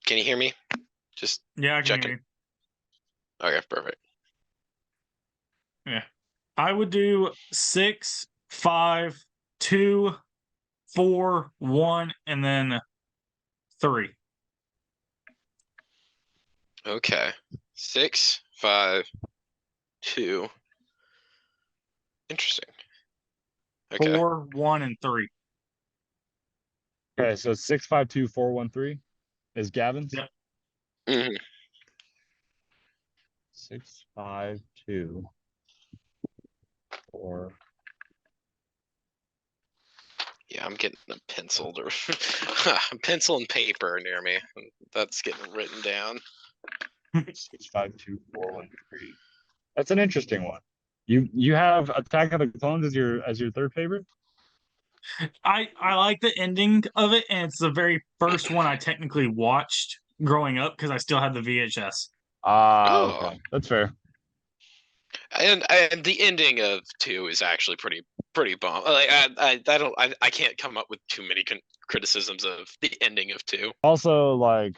Can you hear me? Just Yeah, I can checking. hear Okay, perfect. you. Yeah. I would do 6, 5, 2, 4, 1, and then 3. Okay. 6, 5, 2. Interesting. Okay. 4, 1, and 3. Okay, so 652-413 is Gavin's. Yep. hmm 652 4. Yeah, I'm getting a penciled or pencil and paper near me. That's getting written down. 652-413. That's an interesting one. You have Attack of the Clones as your third favorite? I like the ending of it, and it's the very first one I technically watched growing up because I still had the VHS. Okay. That's fair. And the ending of 2 is actually pretty bomb. Like I can't come up with too many criticisms of the ending of 2. Also, like,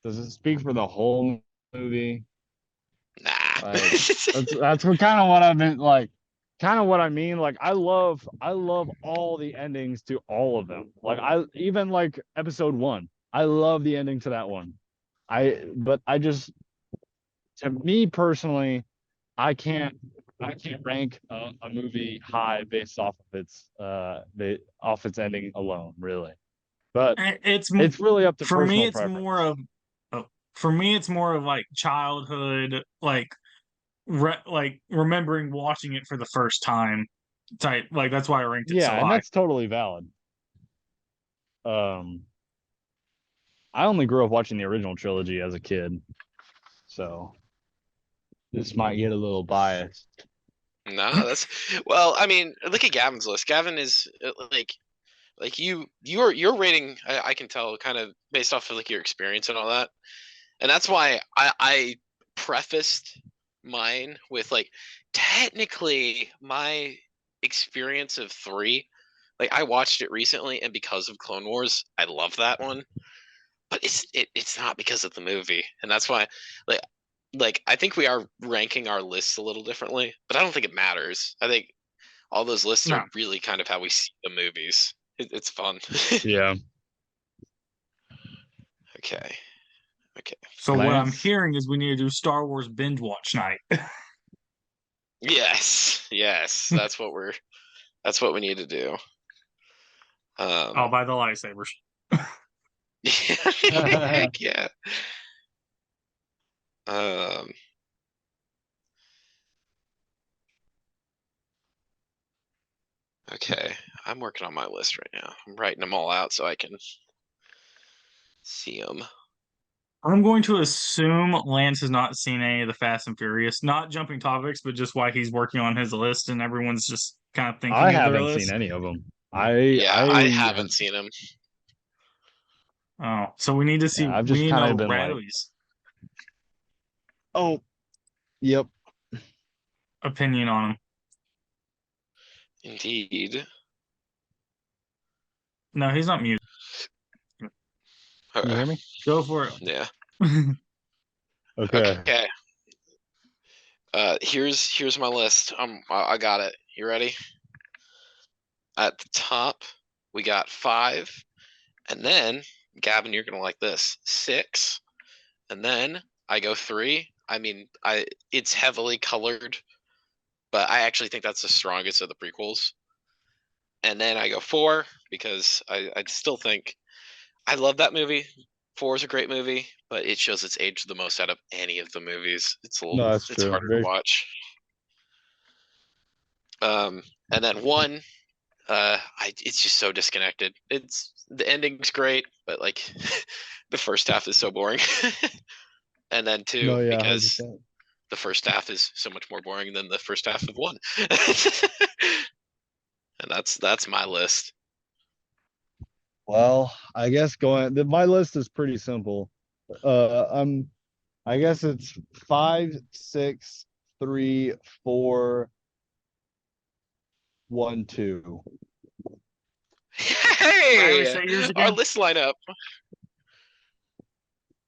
does it speak for the whole movie? Nah. Like, that's what kind of what I meant. Like, kind of what I mean. Like, I love all the endings to all of them. Like, I even like episode 1. I love the ending to that one. But I just, to me personally, I can't rank a movie high based off of its ending alone, really. But It's really up to for me. personal It's preference. more of for me. It's more of like childhood, like remembering watching it for the first time type. Like that's why I ranked it so and high. that's totally valid. I only grew up watching the original trilogy as a kid, so this might get a little biased. No, that's well. I mean, look at Gavin's list. Gavin is like your rating. I can tell kind of based off of like your experience and all that, and that's why I prefaced mine with like technically my experience of 3. Like I watched it recently, and because of Clone Wars, I love that one. But it's not because of the movie, and that's why like I think we are ranking our lists a little differently, but I don't think it matters. I think all those lists are really kind of how we see the movies. It's fun. Yeah. Okay. So what I'm hearing is we need to do Star Wars binge watch night. Yes. That's what we need to do. I'll buy the lightsabers. Yeah. Okay, I'm working on my list right now. I'm writing them all out so I can see them. I'm going to assume Lance has not seen any of the Fast and Furious. Not jumping topics, but just why he's working on his list, and everyone's just kind of thinking. I haven't seen any of them. I haven't seen them. Oh, so we need to see. I've just kind of been Radley's yep. opinion on him. Indeed. No, he's not mute. Can you hear me? Go for it. Yeah. Okay. Here's my list. I got it. You ready? At the top, we got 5, and then Gavin, you're gonna like this 6, and then I go 3. I mean, it's heavily colored, but I actually think that's the strongest of the prequels. And then I go 4 because I still think I love that movie. 4 is a great movie, but it shows its age the most out of any of the movies. No, that's It's true. harder to watch. And then 1, it's just so disconnected. The ending's great, but like the first half is so boring. And then 2, No, yeah, because 100%. the first half is so much more boring than the first half of 1. And that's my list. Well, I guess my list is pretty simple. I guess it's 5, 6, 3, 4, 1, 2. Hey, say yours our again. list lineup.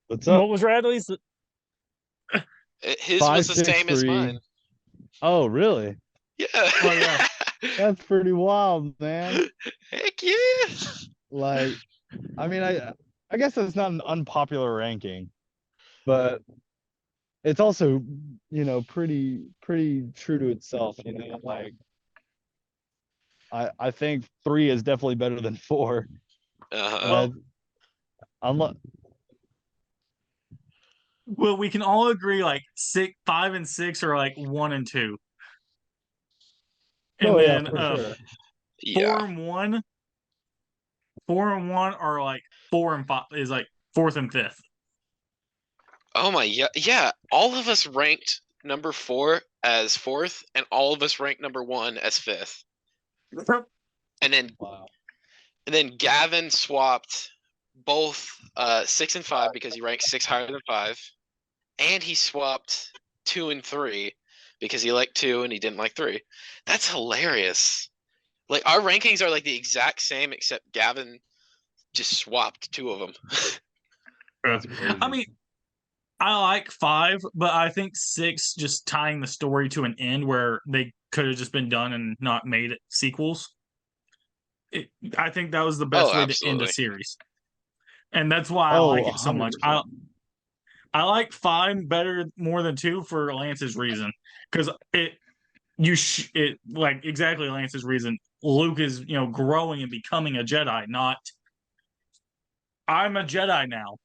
What's up? What was Radley's? His 5, was the 6, same as 3. mine. Oh, really? Yeah. Oh yeah. That's pretty wild, man. Heck yeah. Like, I mean, I guess that's not an unpopular ranking, but it's also, pretty true to itself, like I think 3 is definitely better than 4. Uh-huh. Well, we can all agree like 5 and 6 are like 1 and 2. And then for sure. 4 and 1. 4 and 1 are like 4 and 5 is like 4th and 5th. Oh my, yeah. All of us ranked number 4 as 4th, and all of us ranked number 1 as 5th. And then Wow. And then Gavin swapped both 6 and 5 because he ranked 6 higher than 5, and he swapped 2 and 3 because he liked 2 and he didn't like 3. That's hilarious. Like, our rankings are like the exact same, except Gavin just swapped 2 of them. That's crazy. I mean, I like 5, but I think 6 just tying the story to an end where they could have just been done and not made sequels. I think that was the best way to end a series, and that's why I like it so much. 100%. I like 5 better more than 2 for Lance's reason, because like exactly Lance's reason. Luke is growing and becoming a Jedi, not I'm a Jedi now.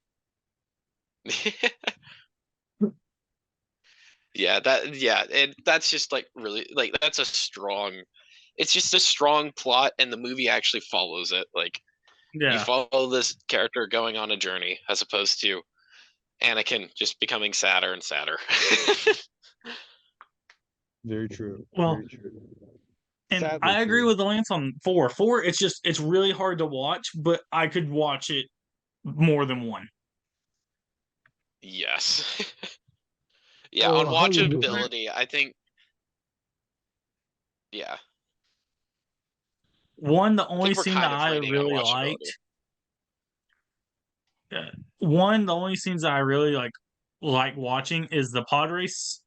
And that's just like really like that's it's just a strong plot, and the movie actually follows it. Like, you follow this character going on a journey as opposed to Anakin just becoming sadder and sadder. Very true. Well, very true. And Sadly I agree true. with Lance on 4. 4, it's really hard to watch, but I could watch it more than 1. Yes. Yeah, on watchability, I think. Yeah. 1, the only scene that I really liked. 1, the only scenes that I really like watching is the pod race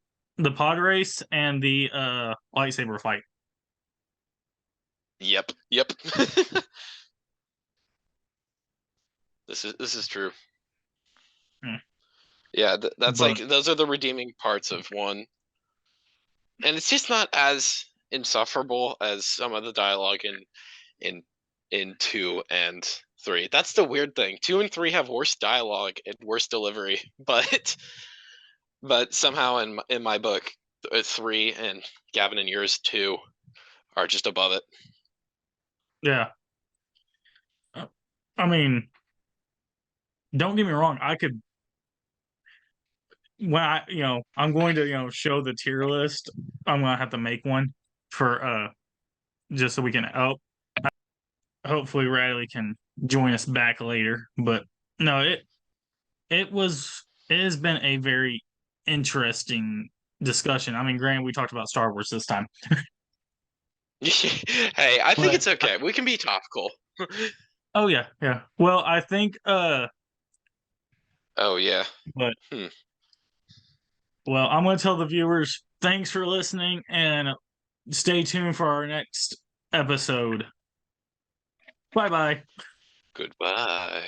and the lightsaber fight. Yep. This is true. Yeah, that's like those are the redeeming parts of 1, and it's just not as insufferable as some of the dialogue in 2 and 3. That's the weird thing. 2 and 3 have worse dialogue and worse delivery, but somehow in my book, 3 and Gavin and yours 2 are just above it. Yeah. I mean, don't get me wrong. I could, when I'm going to, show the tier list. I'm going to have to make one for, just so we can, hopefully Radley can join us back later. But no, it has been a very interesting discussion. I mean, granted, we talked about Star Wars this time. Hey, I think it's okay. We can be topical. Oh yeah. Well, I think oh yeah. But well, I'm going to tell the viewers thanks for listening, and stay tuned for our next episode. Bye-bye. Goodbye.